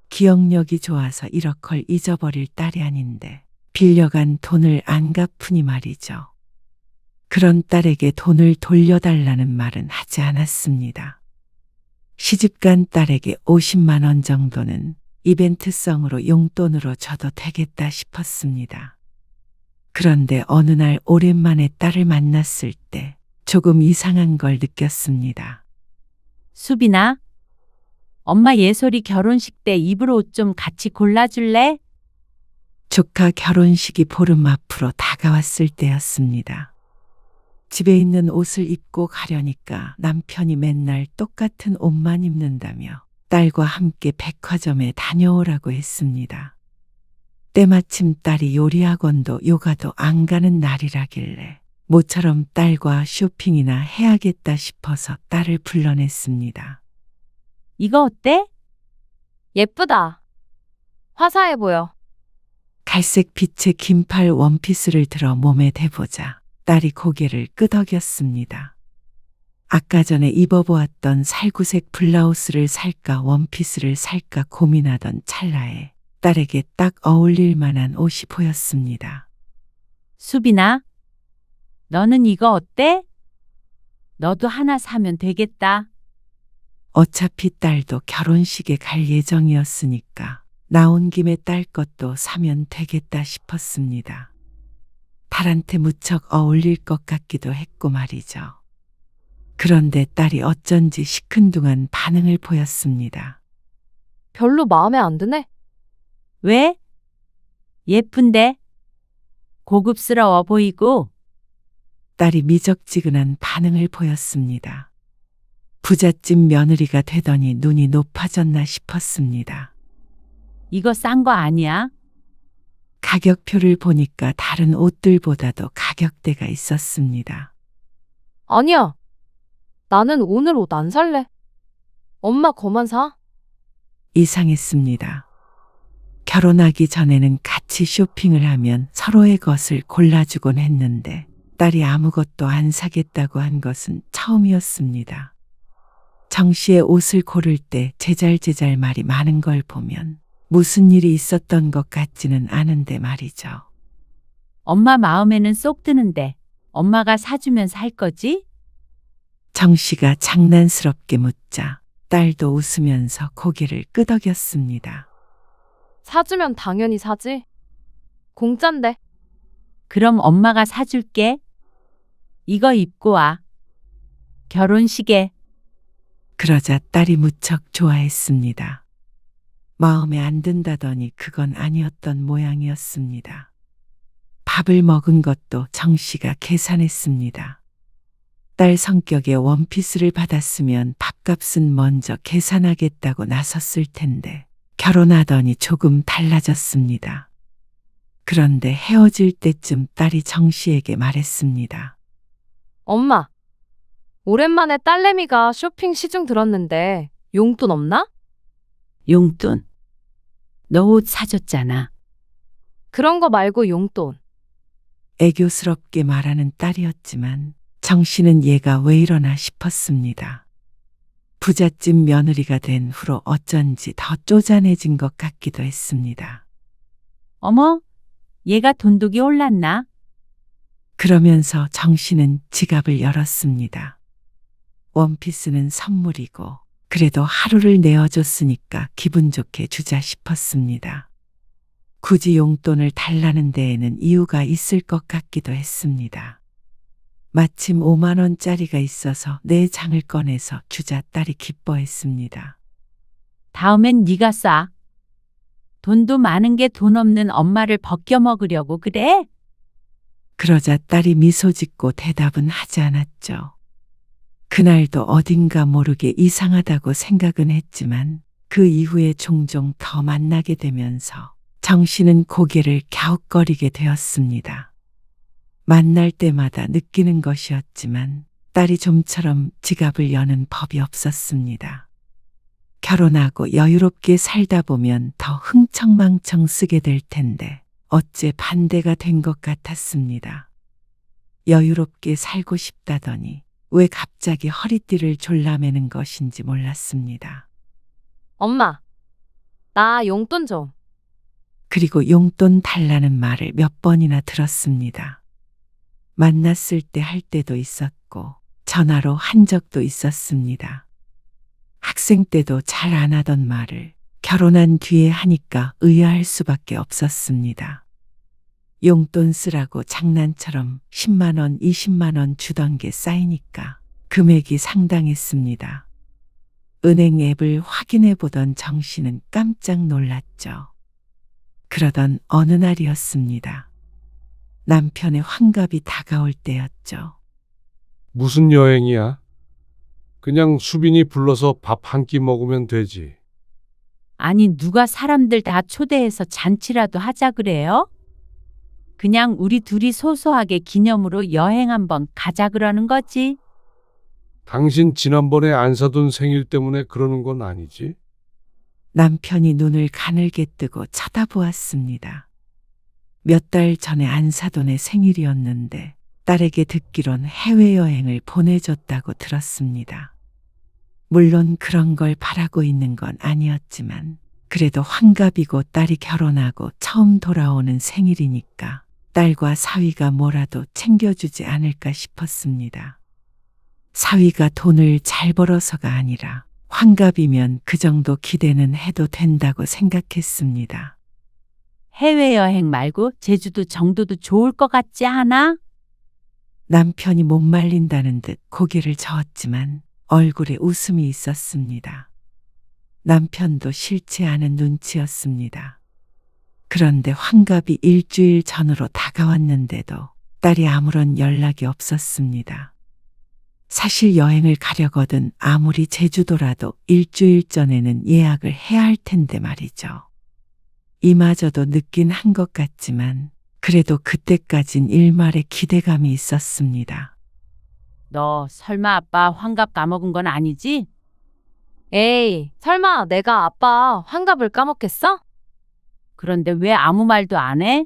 기억력이 좋아서 일어컬 잊어버릴 딸이 아닌데 빌려간 돈을 안 갚으니 말이죠. 그런 딸에게 돈을 돌려달라는 말은 하지 않았습니다. 시집간 딸에게 50만 원 정도는 이벤트성으로 용돈으로 줘도 되겠다 싶었습니다. 그런데 어느 날 오랜만에 딸을 만났을 때 조금 이상한 걸 느꼈습니다. 수빈아, 엄마 예솔이 결혼식 때 입을 옷 좀 같이 골라줄래? 조카 결혼식이 보름 앞으로 다가왔을 때였습니다. 집에 있는 옷을 입고 가려니까 남편이 맨날 똑같은 옷만 입는다며 딸과 함께 백화점에 다녀오라고 했습니다. 때마침 딸이 요리학원도 요가도 안 가는 날이라길래 모처럼 딸과 쇼핑이나 해야겠다 싶어서 딸을 불러냈습니다. 이거 어때? 예쁘다. 화사해 보여. 갈색 빛의 긴팔 원피스를 들어 몸에 대보자 딸이 고개를 끄덕였습니다. 아까 전에 입어보았던 살구색 블라우스를 살까 원피스를 살까 고민하던 찰나에 딸에게 딱 어울릴 만한 옷이 보였습니다. 수빈아, 너는 이거 어때? 너도 하나 사면 되겠다. 어차피 딸도 결혼식에 갈 예정이었으니까 나온 김에 딸 것도 사면 되겠다 싶었습니다. 딸한테 무척 어울릴 것 같기도 했고 말이죠. 그런데 딸이 어쩐지 시큰둥한 반응을 보였습니다. 별로 마음에 안 드네. 왜? 예쁜데? 고급스러워 보이고. 딸이 미적지근한 반응을 보였습니다. 부잣집 며느리가 되더니 눈이 높아졌나 싶었습니다. 이거 싼 거 아니야? 가격표를 보니까 다른 옷들보다도 가격대가 있었습니다. 아니야. 나는 오늘 옷 안 살래. 엄마 거만 사. 이상했습니다. 결혼하기 전에는 같이 쇼핑을 하면 서로의 것을 골라주곤 했는데 딸이 아무것도 안 사겠다고 한 것은 처음이었습니다. 정 씨의 옷을 고를 때 제잘제잘 말이 많은 걸 보면 무슨 일이 있었던 것 같지는 않은데 말이죠. 엄마 마음에는 쏙 드는데 엄마가 사주면 살 거지? 정 씨가 장난스럽게 묻자 딸도 웃으면서 고개를 끄덕였습니다. 사주면 당연히 사지. 공짠데. 그럼 엄마가 사줄게. 이거 입고 와. 결혼식에. 그러자 딸이 무척 좋아했습니다. 마음에 안 든다더니 그건 아니었던 모양이었습니다. 밥을 먹은 것도 정 씨가 계산했습니다. 딸 성격에 원피스를 받았으면 밥값은 먼저 계산하겠다고 나섰을 텐데 결혼하더니 조금 달라졌습니다. 그런데 헤어질 때쯤 딸이 정 씨에게 말했습니다. 엄마, 오랜만에 딸내미가 쇼핑 시중 들었는데 용돈 없나? 용돈. 너 옷 사줬잖아. 그런 거 말고 용돈. 애교스럽게 말하는 딸이었지만 정 씨는 얘가 왜 이러나 싶었습니다. 부잣집 며느리가 된 후로 어쩐지 더 쪼잔해진 것 같기도 했습니다. 어머, 얘가 돈독이 올랐나? 그러면서 정 씨는 지갑을 열었습니다. 원피스는 선물이고 그래도 하루를 내어줬으니까 기분 좋게 주자 싶었습니다. 굳이 용돈을 달라는 데에는 이유가 있을 것 같기도 했습니다. 마침 5만 원짜리가 있어서 내 장을 꺼내서 주자 딸이 기뻐했습니다. 다음엔 네가 싸. 돈도 많은 게 돈 없는 엄마를 벗겨 먹으려고 그래? 그러자 딸이 미소 짓고 대답은 하지 않았죠. 그날도 어딘가 모르게 이상하다고 생각은 했지만 그 이후에 종종 더 만나게 되면서 정 씨는 고개를 갸웃거리게 되었습니다. 만날 때마다 느끼는 것이었지만 딸이 좀처럼 지갑을 여는 법이 없었습니다. 결혼하고 여유롭게 살다 보면 더 흥청망청 쓰게 될 텐데 어째 반대가 된 것 같았습니다. 여유롭게 살고 싶다더니 왜 갑자기 허리띠를 졸라매는 것인지 몰랐습니다. 엄마, 나 용돈 좀. 그리고 용돈 달라는 말을 몇 번이나 들었습니다. 만났을 때 할 때도 있었고 전화로 한 적도 있었습니다. 학생 때도 잘 안 하던 말을 결혼한 뒤에 하니까 의아할 수밖에 없었습니다. 용돈 쓰라고 장난처럼 10만 원, 20만 원 주던 게 쌓이니까 금액이 상당했습니다. 은행 앱을 확인해 보던 정 씨는 깜짝 놀랐죠. 그러던 어느 날이었습니다. 남편의 환갑이 다가올 때였죠. 무슨 여행이야? 그냥 수빈이 불러서 밥 한 끼 먹으면 되지. 아니, 누가 사람들 다 초대해서 잔치라도 하자 그래요? 그냥 우리 둘이 소소하게 기념으로 여행 한번 가자 그러는 거지. 당신 지난번에 안 사돈 생일 때문에 그러는 건 아니지? 남편이 눈을 가늘게 뜨고 쳐다보았습니다. 몇 달 전에 안사돈의 생일이었는데 딸에게 듣기론 해외여행을 보내줬다고 들었습니다. 물론 그런 걸 바라고 있는 건 아니었지만 그래도 환갑이고 딸이 결혼하고 처음 돌아오는 생일이니까 딸과 사위가 뭐라도 챙겨주지 않을까 싶었습니다. 사위가 돈을 잘 벌어서가 아니라 환갑이면 그 정도 기대는 해도 된다고 생각했습니다. 해외여행 말고 제주도 정도도 좋을 것 같지 않아? 남편이 못 말린다는 듯 고개를 저었지만 얼굴에 웃음이 있었습니다. 남편도 싫지 않은 눈치였습니다. 그런데 환갑이 일주일 전으로 다가왔는데도 딸이 아무런 연락이 없었습니다. 사실 여행을 가려거든 아무리 제주도라도 일주일 전에는 예약을 해야 할 텐데 말이죠. 이마저도 늦긴 한 것 같지만 그래도 그때까진 일말의 기대감이 있었습니다. 너 설마 아빠 환갑 까먹은 건 아니지? 에이, 설마 내가 아빠 환갑을 까먹겠어? 그런데 왜 아무 말도 안 해?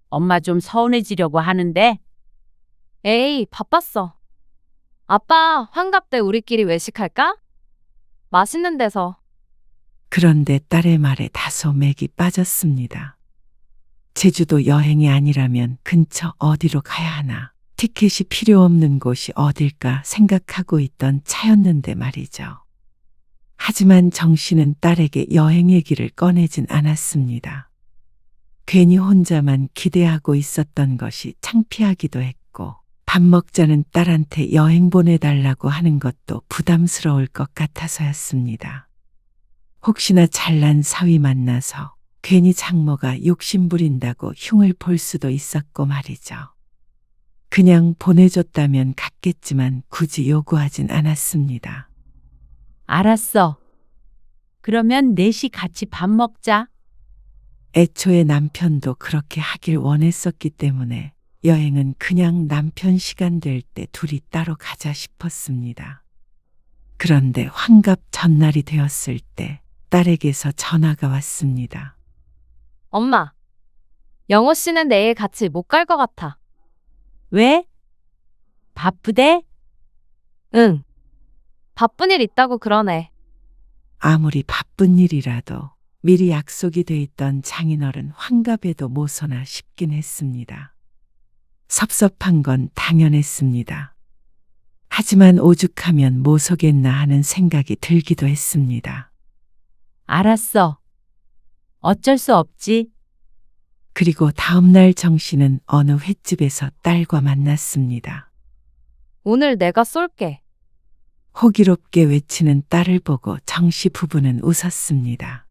엄마 좀 서운해지려고 하는데. 에이, 바빴어. 아빠 환갑 때 우리끼리 외식할까? 맛있는 데서. 그런데 딸의 말에 다소 맥이 빠졌습니다. 제주도 여행이 아니라면 근처 어디로 가야 하나, 티켓이 필요 없는 곳이 어딜까 생각하고 있던 차였는데 말이죠. 하지만 정 씨는 딸에게 여행 얘기를 꺼내진 않았습니다. 괜히 혼자만 기대하고 있었던 것이 창피하기도 했고 밥 먹자는 딸한테 여행 보내달라고 하는 것도 부담스러울 것 같아서였습니다. 혹시나 잘난 사위 만나서 괜히 장모가 욕심부린다고 흉을 볼 수도 있었고 말이죠. 그냥 보내줬다면 갔겠지만 굳이 요구하진 않았습니다. 알았어. 그러면 넷이 같이 밥 먹자. 애초에 남편도 그렇게 하길 원했었기 때문에 여행은 그냥 남편 시간 될 때 둘이 따로 가자 싶었습니다. 그런데 환갑 전날이 되었을 때 딸에게서 전화가 왔습니다. 엄마, 영호 씨는 내일 같이 못 갈 것 같아. 왜? 바쁘대? 응. 바쁜 일 있다고 그러네. 아무리 바쁜 일이라도 미리 약속이 돼 있던 장인어른 환갑에도 모서나 싶긴 했습니다. 섭섭한 건 당연했습니다. 하지만 오죽하면 모서겠나 하는 생각이 들기도 했습니다. 알았어. 어쩔 수 없지. 그리고 다음날 정 씨는 어느 횟집에서 딸과 만났습니다. 오늘 내가 쏠게. 호기롭게 외치는 딸을 보고 정 씨 부부는 웃었습니다.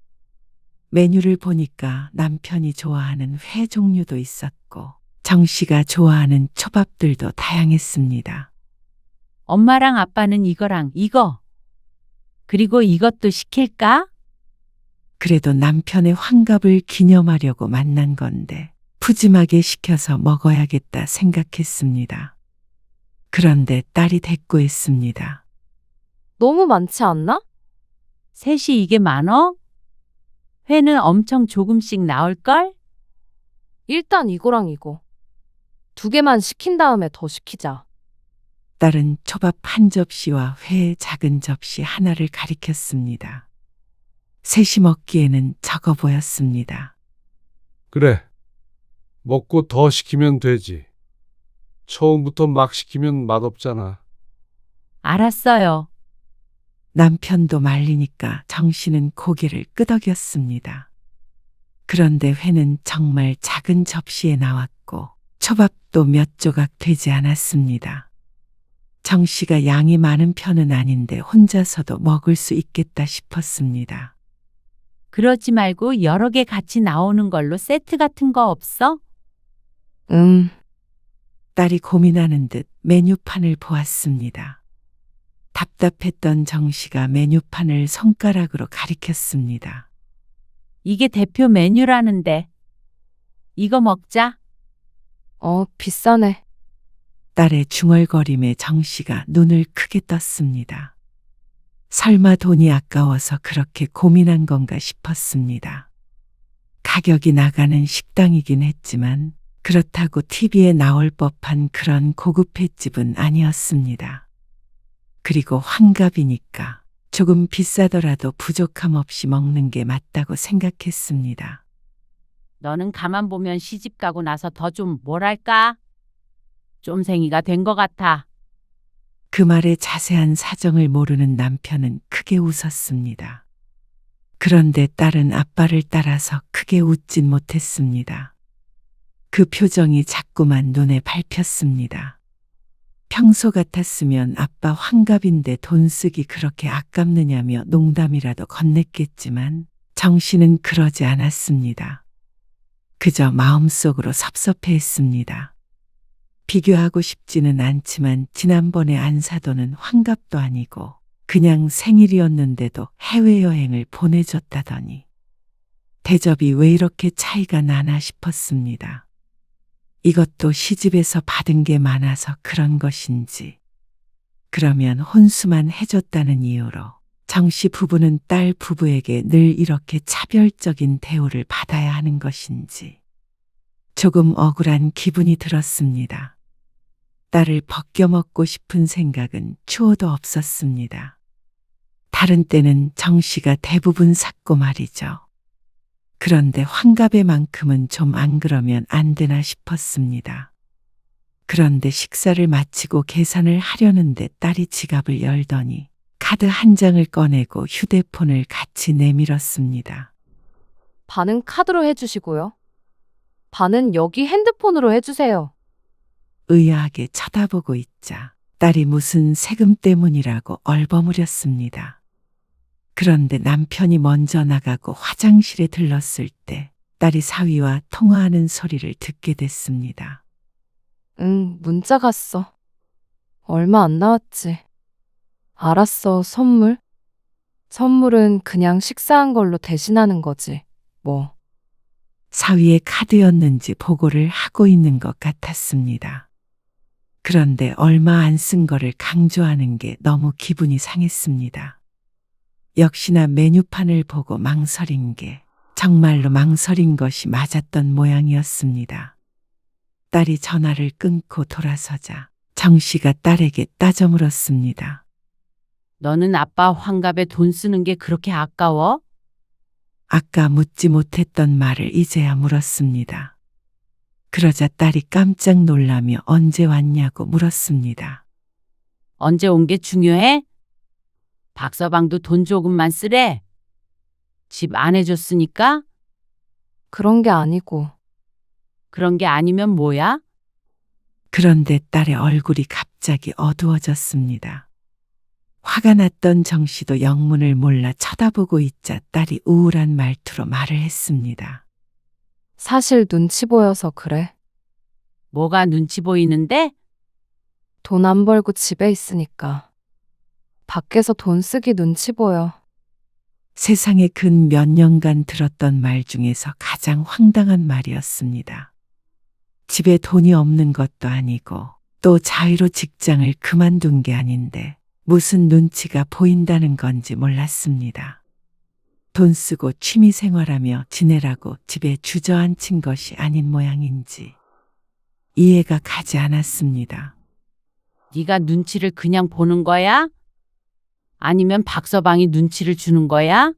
메뉴를 보니까 남편이 좋아하는 회 종류도 있었고 정 씨가 좋아하는 초밥들도 다양했습니다. 엄마랑 아빠는 이거랑 이거. 그리고 이것도 시킬까? 그래도 남편의 환갑을 기념하려고 만난 건데 푸짐하게 시켜서 먹어야겠다 생각했습니다. 그런데 딸이 대꾸했습니다. 너무 많지 않나? 셋이 이게 많어? 회는 엄청 조금씩 나올걸? 일단 이거랑 이거. 2개만 시킨 다음에 더 시키자. 딸은 초밥 한 접시와 회 작은 접시 하나를 가리켰습니다. 셋이 먹기에는 적어 보였습니다. 그래. 먹고 더 시키면 되지. 처음부터 막 시키면 맛없잖아. 알았어요. 남편도 말리니까 정씨는 고개를 끄덕였습니다. 그런데 회는 정말 작은 접시에 나왔고 초밥도 몇 조각 되지 않았습니다. 정씨가 양이 많은 편은 아닌데 혼자서도 먹을 수 있겠다 싶었습니다. 그러지 말고 여러 개 같이 나오는 걸로 세트 같은 거 없어? 딸이 고민하는 듯 메뉴판을 보았습니다. 답답했던 정씨가 메뉴판을 손가락으로 가리켰습니다. 이게 대표 메뉴라는데. 이거 먹자. 비싸네. 딸의 중얼거림에 정씨가 눈을 크게 떴습니다. 설마 돈이 아까워서 그렇게 고민한 건가 싶었습니다. 가격이 나가는 식당이긴 했지만 그렇다고 TV에 나올 법한 그런 고급 횟집은 아니었습니다. 그리고 환갑이니까 조금 비싸더라도 부족함 없이 먹는 게 맞다고 생각했습니다. 너는 가만 보면 시집 가고 나서 더 좀 뭐랄까? 쫌생이가 된 것 같아. 그 말의 자세한 사정을 모르는 남편은 크게 웃었습니다. 그런데 딸은 아빠를 따라서 크게 웃진 못했습니다. 그 표정이 자꾸만 눈에 밟혔습니다. 평소 같았으면 아빠 환갑인데 돈 쓰기 그렇게 아깝느냐며 농담이라도 건넸겠지만 정씨는 그러지 않았습니다. 그저 마음속으로 섭섭해했습니다. 비교하고 싶지는 않지만 지난번에 안 사도는 환갑도 아니고 그냥 생일이었는데도 해외여행을 보내줬다더니 대접이 왜 이렇게 차이가 나나 싶었습니다. 이것도 시집에서 받은 게 많아서 그런 것인지, 그러면 혼수만 해줬다는 이유로 정씨 부부는 딸 부부에게 늘 이렇게 차별적인 대우를 받아야 하는 것인지 조금 억울한 기분이 들었습니다. 딸을 벗겨먹고 싶은 생각은 추호도 없었습니다. 다른 때는 정씨가 대부분 샀고 말이죠. 그런데 환갑에만큼은 좀 안 그러면 안 되나 싶었습니다. 그런데 식사를 마치고 계산을 하려는데 딸이 지갑을 열더니 카드 한 장을 꺼내고 휴대폰을 같이 내밀었습니다. 반은 카드로 해주시고요. 반은 여기 핸드폰으로 해주세요. 의아하게 쳐다보고 있자 딸이 무슨 세금 때문이라고 얼버무렸습니다. 그런데 남편이 먼저 나가고 화장실에 들렀을 때 딸이 사위와 통화하는 소리를 듣게 됐습니다. 문자 갔어. 얼마 안 나왔지. 알았어, 선물. 선물은 그냥 식사한 걸로 대신하는 거지, 뭐. 사위의 카드였는지 보고를 하고 있는 것 같았습니다. 그런데 얼마 안 쓴 거를 강조하는 게 너무 기분이 상했습니다. 역시나 메뉴판을 보고 망설인 게 정말로 망설인 것이 맞았던 모양이었습니다. 딸이 전화를 끊고 돌아서자 정씨가 딸에게 따져 물었습니다. 너는 아빠 환갑에 돈 쓰는 게 그렇게 아까워? 아까 묻지 못했던 말을 이제야 물었습니다. 그러자 딸이 깜짝 놀라며 언제 왔냐고 물었습니다. 언제 온 게 중요해? 박서방도 돈 조금만 쓰래. 집 안 해줬으니까? 그런 게 아니고. 그런 게 아니면 뭐야? 그런데 딸의 얼굴이 갑자기 어두워졌습니다. 화가 났던 정씨도 영문을 몰라 쳐다보고 있자 딸이 우울한 말투로 말을 했습니다. 사실 눈치 보여서 그래. 뭐가 눈치 보이는데? 돈 안 벌고 집에 있으니까. 밖에서 돈 쓰기 눈치 보여. 세상에 근 몇 년간 들었던 말 중에서 가장 황당한 말이었습니다. 집에 돈이 없는 것도 아니고 또 자의로 직장을 그만둔 게 아닌데 무슨 눈치가 보인다는 건지 몰랐습니다. 돈 쓰고 취미 생활하며 지내라고 집에 주저앉힌 것이 아닌 모양인지 이해가 가지 않았습니다. 네가 눈치를 그냥 보는 거야? 아니면 박서방이 눈치를 주는 거야?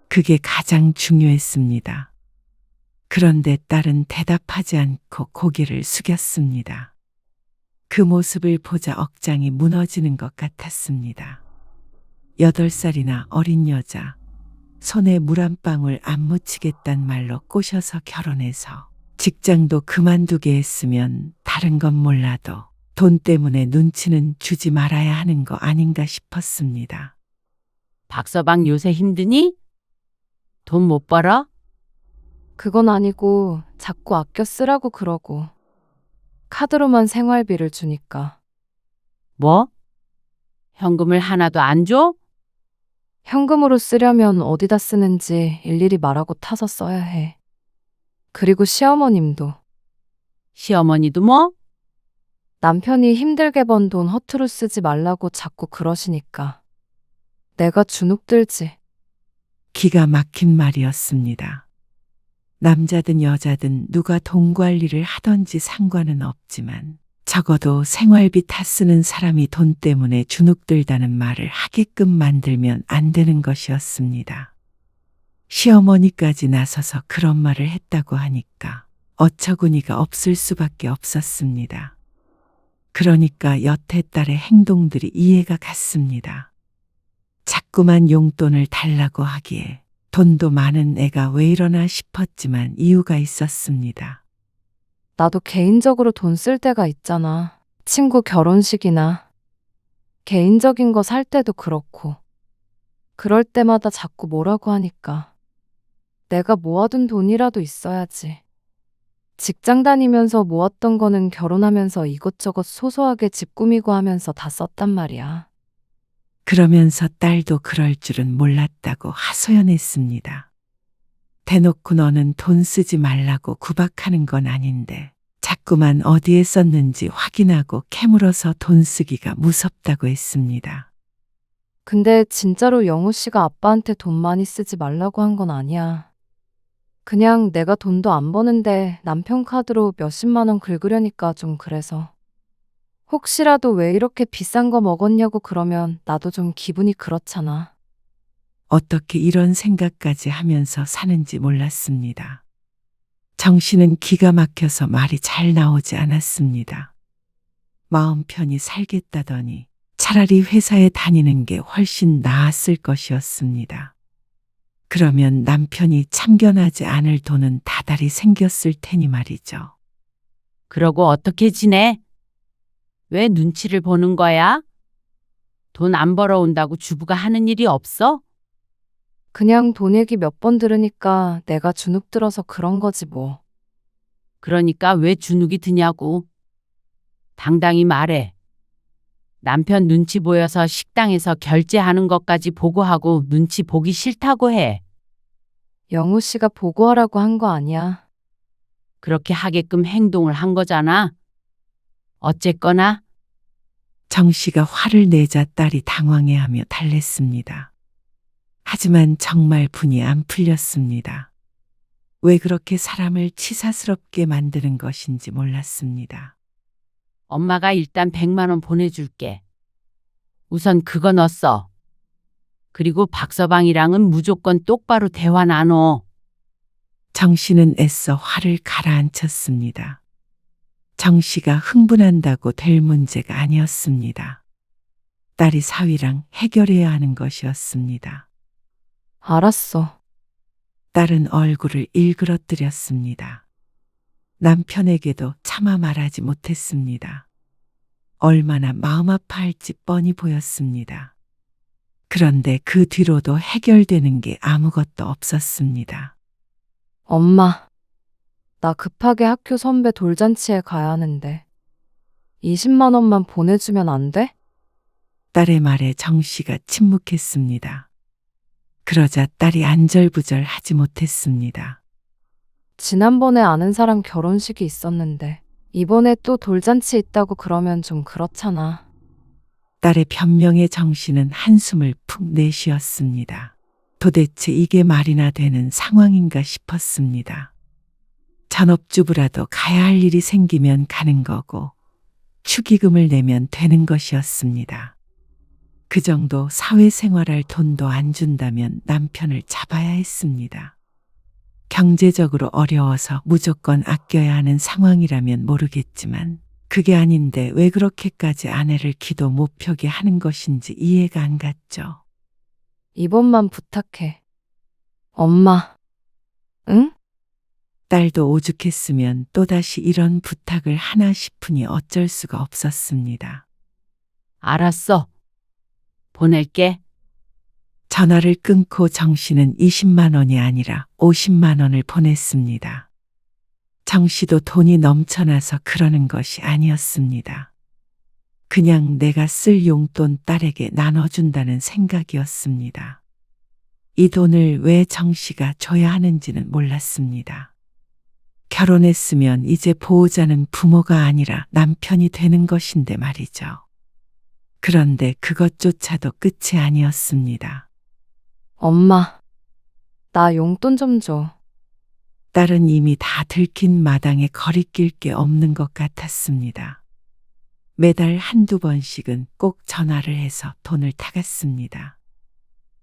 그게 가장 중요했습니다. 그런데 딸은 대답하지 않고 고개를 숙였습니다. 그 모습을 보자 억장이 무너지는 것 같았습니다. 8살이나 어린 여자, 손에 물 한 방울 안 묻히겠단 말로 꼬셔서 결혼해서 직장도 그만두게 했으면 다른 건 몰라도 돈 때문에 눈치는 주지 말아야 하는 거 아닌가 싶었습니다. 박서방 요새 힘드니? 돈 못 벌어? 그건 아니고 자꾸 아껴 쓰라고 그러고 카드로만 생활비를 주니까. 뭐? 현금을 하나도 안 줘? 현금으로 쓰려면 어디다 쓰는지 일일이 말하고 타서 써야 해. 그리고 시어머님도. 시어머니도 뭐? 남편이 힘들게 번 돈 허투루 쓰지 말라고 자꾸 그러시니까. 내가 주눅 들지. 기가 막힌 말이었습니다. 남자든 여자든 누가 돈 관리를 하던지 상관은 없지만 적어도 생활비 타 쓰는 사람이 돈 때문에 주눅들다는 말을 하게끔 만들면 안 되는 것이었습니다. 시어머니까지 나서서 그런 말을 했다고 하니까 어처구니가 없을 수밖에 없었습니다. 그러니까 여태 딸의 행동들이 이해가 갔습니다. 자꾸만 용돈을 달라고 하기에 돈도 많은 애가 왜 이러나 싶었지만 이유가 있었습니다. 나도 개인적으로 돈 쓸 때가 있잖아. 친구 결혼식이나 개인적인 거 살 때도 그렇고. 그럴 때마다 자꾸 뭐라고 하니까. 내가 모아둔 돈이라도 있어야지. 직장 다니면서 모았던 거는 결혼하면서 이것저것 소소하게 집 꾸미고 하면서 다 썼단 말이야. 그러면서 딸도 그럴 줄은 몰랐다고 하소연했습니다. 대놓고 너는 돈 쓰지 말라고 구박하는 건 아닌데 자꾸만 어디에 썼는지 확인하고 캐물어서 돈 쓰기가 무섭다고 했습니다. 근데 진짜로 영우 씨가 아빠한테 돈 많이 쓰지 말라고 한 건 아니야. 그냥 내가 돈도 안 버는데 남편 카드로 몇십만 원 긁으려니까 좀 그래서. 혹시라도 왜 이렇게 비싼 거 먹었냐고 그러면 나도 좀 기분이 그렇잖아. 어떻게 이런 생각까지 하면서 사는지 몰랐습니다. 정씨는 기가 막혀서 말이 잘 나오지 않았습니다. 마음 편히 살겠다더니 차라리 회사에 다니는 게 훨씬 나았을 것이었습니다. 그러면 남편이 참견하지 않을 돈은 다달이 생겼을 테니 말이죠. 그러고 어떻게 지내? 왜 눈치를 보는 거야? 돈 안 벌어온다고 주부가 하는 일이 없어? 그냥 돈 얘기 몇 번 들으니까 내가 주눅 들어서 그런 거지 뭐. 그러니까 왜 주눅이 드냐고. 당당히 말해. 남편 눈치 보여서 식당에서 결제하는 것까지 보고하고 눈치 보기 싫다고 해. 영우 씨가 보고하라고 한 거 아니야. 그렇게 하게끔 행동을 한 거잖아. 어쨌거나 정씨가 화를 내자 딸이 당황해하며 달랬습니다. 하지만 정말 분이 안 풀렸습니다. 왜 그렇게 사람을 치사스럽게 만드는 것인지 몰랐습니다. 엄마가 일단 100만 원 보내줄게. 우선 그거 넣었어. 그리고 박서방이랑은 무조건 똑바로 대화 나눠. 정씨는 애써 화를 가라앉혔습니다. 정씨가 흥분한다고 될 문제가 아니었습니다. 딸이 사위랑 해결해야 하는 것이었습니다. 알았어. 딸은 얼굴을 일그러뜨렸습니다. 남편에게도 차마 말하지 못했습니다. 얼마나 마음 아파할지 뻔히 보였습니다. 그런데 그 뒤로도 해결되는 게 아무것도 없었습니다. 엄마, 나 급하게 학교 선배 돌잔치에 가야 하는데 20만 원만 보내주면 안 돼? 딸의 말에 정씨가 침묵했습니다. 그러자 딸이 안절부절 하지 못했습니다. 지난번에 아는 사람 결혼식이 있었는데 이번에 또 돌잔치 있다고 그러면 좀 그렇잖아. 딸의 변명에 정씨는 한숨을 푹 내쉬었습니다. 도대체 이게 말이나 되는 상황인가 싶었습니다. 전업주부라도 가야 할 일이 생기면 가는 거고 축의금을 내면 되는 것이었습니다. 그 정도 사회생활할 돈도 안 준다면 남편을 잡아야 했습니다. 경제적으로 어려워서 무조건 아껴야 하는 상황이라면 모르겠지만 그게 아닌데 왜 그렇게까지 아내를 기도 못 펴게 하는 것인지 이해가 안 갔죠. 이번만 부탁해. 엄마. 응? 딸도 오죽했으면 또다시 이런 부탁을 하나 싶으니 어쩔 수가 없었습니다. 알았어. 보낼게. 전화를 끊고 정 씨는 20만 원이 아니라 50만 원을 보냈습니다. 정 씨도 돈이 넘쳐나서 그러는 것이 아니었습니다. 그냥 내가 쓸 용돈 딸에게 나눠준다는 생각이었습니다. 이 돈을 왜 정 씨가 줘야 하는지는 몰랐습니다. 결혼했으면 이제 보호자는 부모가 아니라 남편이 되는 것인데 말이죠. 그런데 그것조차도 끝이 아니었습니다. 엄마. 나 용돈 좀 줘. 딸은 이미 다 들킨 마당에 거리낄 게 없는 것 같았습니다. 매달 한두 번씩은 꼭 전화를 해서 돈을 타갔습니다.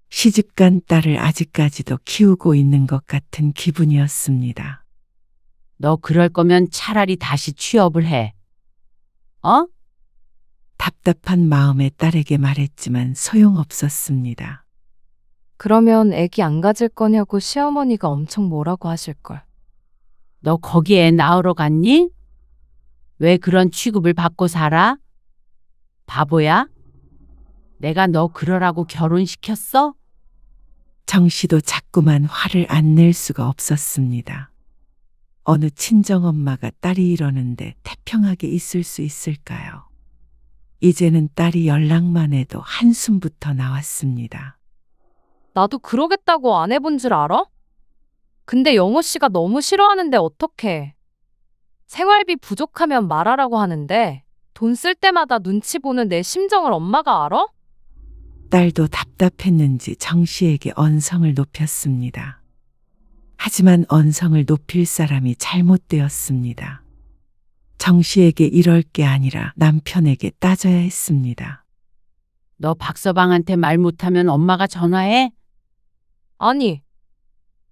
시집간 딸을 아직까지도 키우고 있는 것 같은 기분이었습니다. 너 그럴 거면 차라리 다시 취업을 해. 어? 답답한 마음에 딸에게 말했지만 소용없었습니다. 그러면 애기 안 가질 거냐고 시어머니가 엄청 뭐라고 하실걸. 너 거기에 애 낳으러 갔니? 왜 그런 취급을 받고 살아? 바보야? 내가 너 그러라고 결혼시켰어? 정 씨도 자꾸만 화를 안 낼 수가 없었습니다. 어느 친정엄마가 딸이 이러는데 태평하게 있을 수 있을까요? 이제는 딸이 연락만 해도 한숨부터 나왔습니다. 나도 그러겠다고 안 해본 줄 알아? 근데 영호 씨가 너무 싫어하는데 어떡해. 생활비 부족하면 말하라고 하는데 돈 쓸 때마다 눈치 보는 내 심정을 엄마가 알아? 딸도 답답했는지 정 씨에게 언성을 높였습니다. 하지만 언성을 높일 사람이 잘못되었습니다. 정 씨에게 이럴 게 아니라 남편에게 따져야 했습니다. 너 박서방한테 말 못하면 엄마가 전화해? 아니,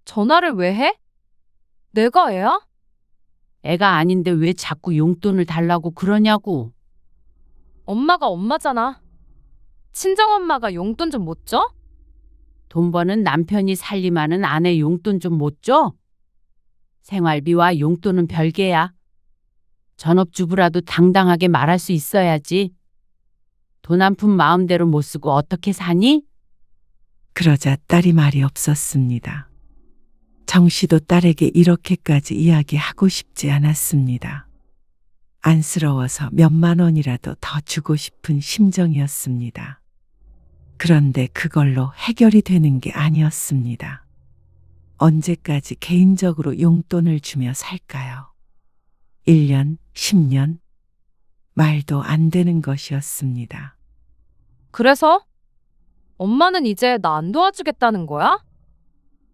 전화를 왜 해? 내가 애야? 애가 아닌데 왜 자꾸 용돈을 달라고 그러냐고. 엄마가 엄마잖아. 친정엄마가 용돈 좀 못 줘? 돈 버는 남편이 살림하는 아내 용돈 좀 못 줘? 생활비와 용돈은 별개야. 전업주부라도 당당하게 말할 수 있어야지. 돈 한 푼 마음대로 못 쓰고 어떻게 사니? 그러자 딸이 말이 없었습니다. 정 씨도 딸에게 이렇게까지 이야기하고 싶지 않았습니다. 안쓰러워서 몇만 원이라도 더 주고 싶은 심정이었습니다. 그런데 그걸로 해결이 되는 게 아니었습니다. 언제까지 개인적으로 용돈을 주며 살까요? 1년, 10년? 말도 안 되는 것이었습니다. 그래서? 엄마는 이제 나 안 도와주겠다는 거야?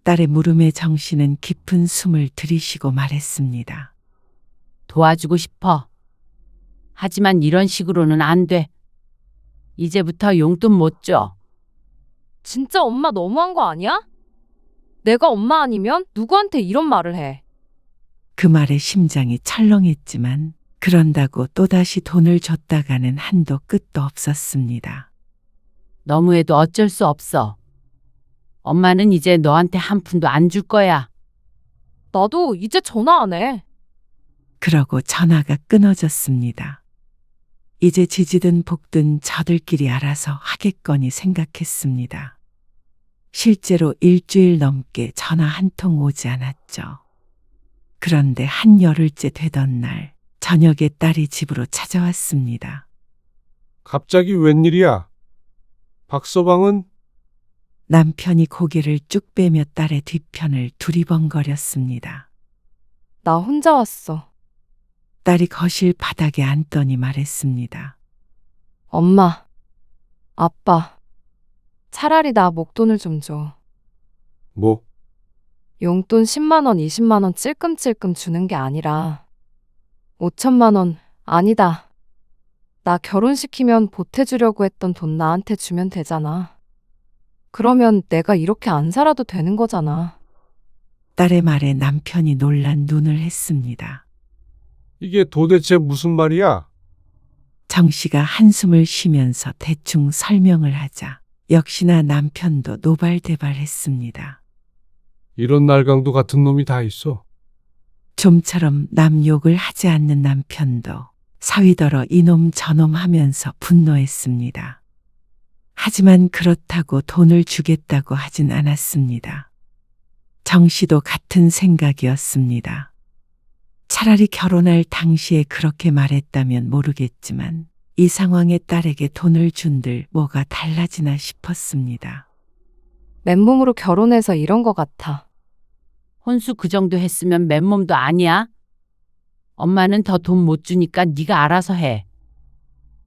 딸의 물음에 정 씨는 깊은 숨을 들이쉬고 말했습니다. 도와주고 싶어. 하지만 이런 식으로는 안 돼. 이제부터 용돈 못 줘. 진짜 엄마 너무한 거 아니야? 내가 엄마 아니면 누구한테 이런 말을 해? 그 말에 심장이 철렁했지만 그런다고 또다시 돈을 줬다가는 한도 끝도 없었습니다. 너무해도 어쩔 수 없어. 엄마는 이제 너한테 한 푼도 안 줄 거야. 나도 이제 전화 안 해. 그러고 전화가 끊어졌습니다. 이제 지지든 볶든 저들끼리 알아서 하겠거니 생각했습니다. 실제로 일주일 넘게 전화 한 통 오지 않았죠. 그런데 한 열흘째 되던 날 저녁에 딸이 집으로 찾아왔습니다. 갑자기 웬일이야? 박서방은? 남편이 고개를 쭉 빼며 딸의 뒤편을 두리번거렸습니다. 나 혼자 왔어. 딸이 거실 바닥에 앉더니 말했습니다. 엄마, 아빠, 차라리 나 목돈을 좀 줘. 뭐? 용돈 10만 원, 20만 원 찔끔찔끔 주는 게 아니라 5천만 원, 아니다. 나 결혼시키면 보태주려고 했던 돈 나한테 주면 되잖아. 그러면 내가 이렇게 안 살아도 되는 거잖아. 딸의 말에 남편이 놀란 눈을 했습니다. 이게 도대체 무슨 말이야? 정 씨가 한숨을 쉬면서 대충 설명을 하자 역시나 남편도 노발대발했습니다. 이런 날강도 같은 놈이 다 있어. 좀처럼 남 욕을 하지 않는 남편도 사위더러 이놈 저놈 하면서 분노했습니다. 하지만 그렇다고 돈을 주겠다고 하진 않았습니다. 정 씨도 같은 생각이었습니다. 차라리 결혼할 당시에 그렇게 말했다면 모르겠지만 이 상황에 딸에게 돈을 준들 뭐가 달라지나 싶었습니다. 맨몸으로 결혼해서 이런 거 같아. 혼수 그 정도 했으면 맨몸도 아니야. 엄마는 더 돈 못 주니까 네가 알아서 해.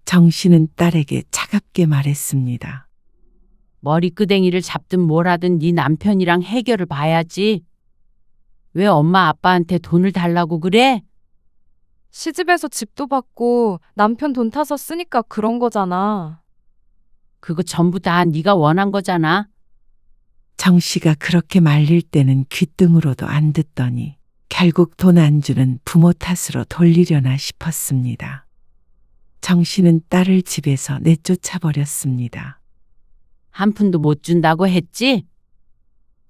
정 씨는 딸에게 차갑게 말했습니다. 머리끄댕이를 잡든 뭘 하든 네 남편이랑 해결을 봐야지. 왜 엄마 아빠한테 돈을 달라고 그래? 시집에서 집도 받고 남편 돈 타서 쓰니까 그런 거잖아. 그거 전부 다 네가 원한 거잖아. 정 씨가 그렇게 말릴 때는 귓등으로도 안 듣더니 결국 돈 안 주는 부모 탓으로 돌리려나 싶었습니다. 정 씨는 딸을 집에서 내쫓아 버렸습니다. 한 푼도 못 준다고 했지?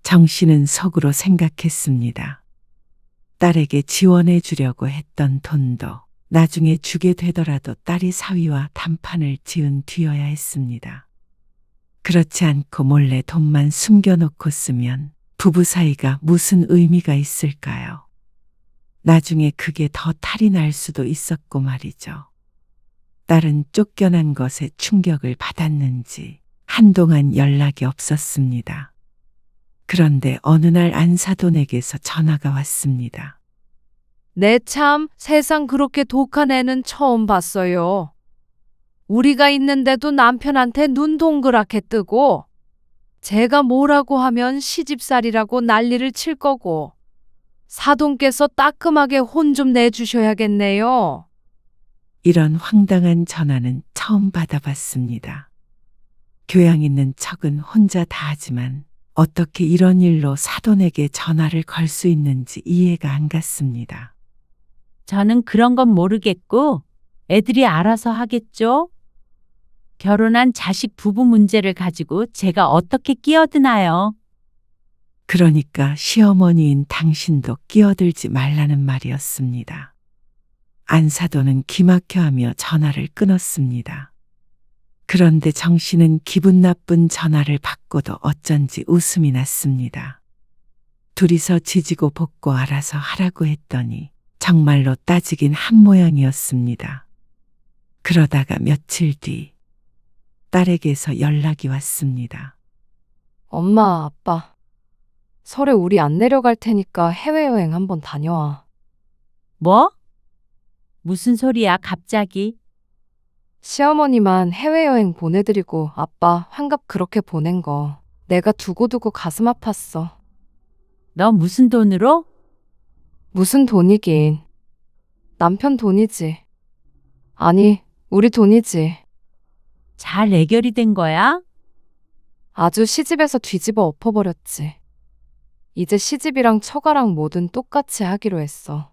정 씨는 속으로 생각했습니다. 딸에게 지원해 주려고 했던 돈도 나중에 주게 되더라도 딸이 사위와 단판을 지은 뒤여야 했습니다. 그렇지 않고 몰래 돈만 숨겨놓고 쓰면 부부 사이가 무슨 의미가 있을까요? 나중에 그게 더 탈이 날 수도 있었고 말이죠. 딸은 쫓겨난 것에 충격을 받았는지 한동안 연락이 없었습니다. 그런데 어느 날 안사돈에게서 전화가 왔습니다. 내 참 세상 그렇게 독한 애는 처음 봤어요. 우리가 있는데도 남편한테 눈 동그랗게 뜨고 제가 뭐라고 하면 시집살이라고 난리를 칠 거고 사돈께서 따끔하게 혼 좀 내주셔야겠네요. 이런 황당한 전화는 처음 받아봤습니다. 교양 있는 척은 혼자 다 하지만 어떻게 이런 일로 사돈에게 전화를 걸 수 있는지 이해가 안 갔습니다. 저는 그런 건 모르겠고 애들이 알아서 하겠죠? 결혼한 자식 부부 문제를 가지고 제가 어떻게 끼어드나요? 그러니까 시어머니인 당신도 끼어들지 말라는 말이었습니다. 안사돈은 기막혀하며 전화를 끊었습니다. 그런데 정 씨는 기분 나쁜 전화를 받고도 어쩐지 웃음이 났습니다. 둘이서 지지고 볶고 알아서 하라고 했더니 정말로 따지긴 한 모양이었습니다. 그러다가 며칠 뒤 딸에게서 연락이 왔습니다. 엄마, 아빠, 설에 우리 안 내려갈 테니까 해외여행 한번 다녀와. 뭐? 무슨 소리야 갑자기? 시어머니만 해외여행 보내드리고 아빠 환갑 그렇게 보낸 거 내가 두고두고 가슴 아팠어. 너 무슨 돈으로? 무슨 돈이긴. 남편 돈이지. 아니, 우리 돈이지. 잘 해결이 된 거야? 아주 시집에서 뒤집어 엎어버렸지. 이제 시집이랑 처가랑 뭐든 똑같이 하기로 했어.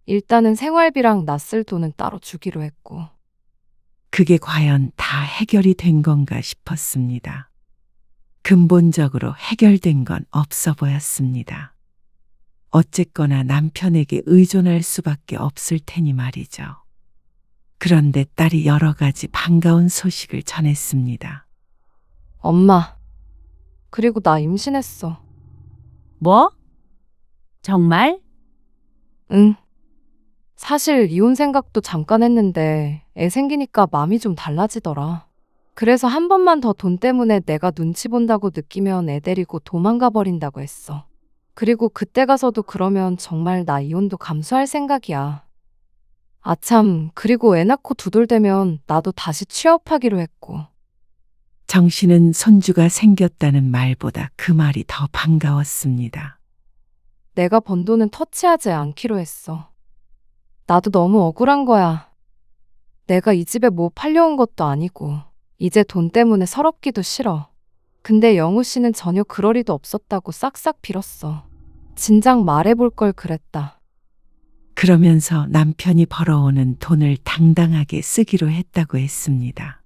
일단은 생활비랑 낯쓸 돈은 따로 주기로 했고. 그게 과연 다 해결이 된 건가 싶었습니다. 근본적으로 해결된 건 없어 보였습니다. 어쨌거나 남편에게 의존할 수밖에 없을 테니 말이죠. 그런데 딸이 여러 가지 반가운 소식을 전했습니다. 엄마, 그리고 나 임신했어. 뭐? 정말? 응. 사실 이혼 생각도 잠깐 했는데 애 생기니까 마음이 좀 달라지더라. 그래서 한 번만 더 돈 때문에 내가 눈치 본다고 느끼면 애 데리고 도망가 버린다고 했어. 그리고 그때 가서도 그러면 정말 나 이혼도 감수할 생각이야. 아참, 그리고 애 낳고 두돌되면 나도 다시 취업하기로 했고. 정 씨는 손주가 생겼다는 말보다 그 말이 더 반가웠습니다. 내가 번 돈은 터치하지 않기로 했어. 나도 너무 억울한 거야. 내가 이 집에 뭐 팔려온 것도 아니고 이제 돈 때문에 서럽기도 싫어. 근데 영우 씨는 전혀 그럴 리도 없었다고 싹싹 빌었어. 진작 말해볼 걸 그랬다. 그러면서 남편이 벌어오는 돈을 당당하게 쓰기로 했다고 했습니다.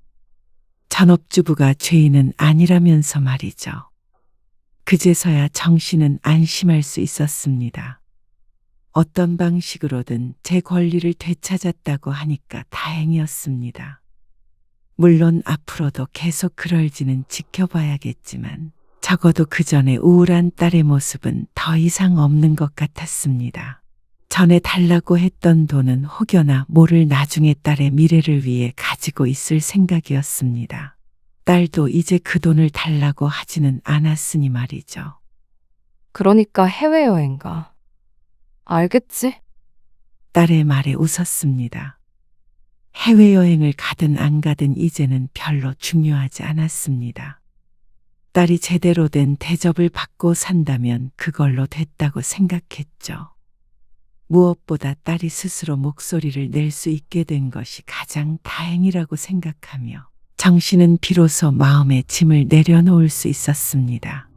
전업주부가 죄인은 아니라면서 말이죠. 그제서야 정 씨는 안심할 수 있었습니다. 어떤 방식으로든 제 권리를 되찾았다고 하니까 다행이었습니다. 물론 앞으로도 계속 그럴지는 지켜봐야겠지만 적어도 그 전에 우울한 딸의 모습은 더 이상 없는 것 같았습니다. 전에 달라고 했던 돈은 혹여나 모를 나중에 딸의 미래를 위해 가지고 있을 생각이었습니다. 딸도 이제 그 돈을 달라고 하지는 않았으니 말이죠. 그러니까 해외여행 가. 알겠지? 딸의 말에 웃었습니다. 해외여행을 가든 안 가든 이제는 별로 중요하지 않았습니다. 딸이 제대로 된 대접을 받고 산다면 그걸로 됐다고 생각했죠. 무엇보다 딸이 스스로 목소리를 낼 수 있게 된 것이 가장 다행이라고 생각하며 정 씨는 비로소 마음의 짐을 내려놓을 수 있었습니다.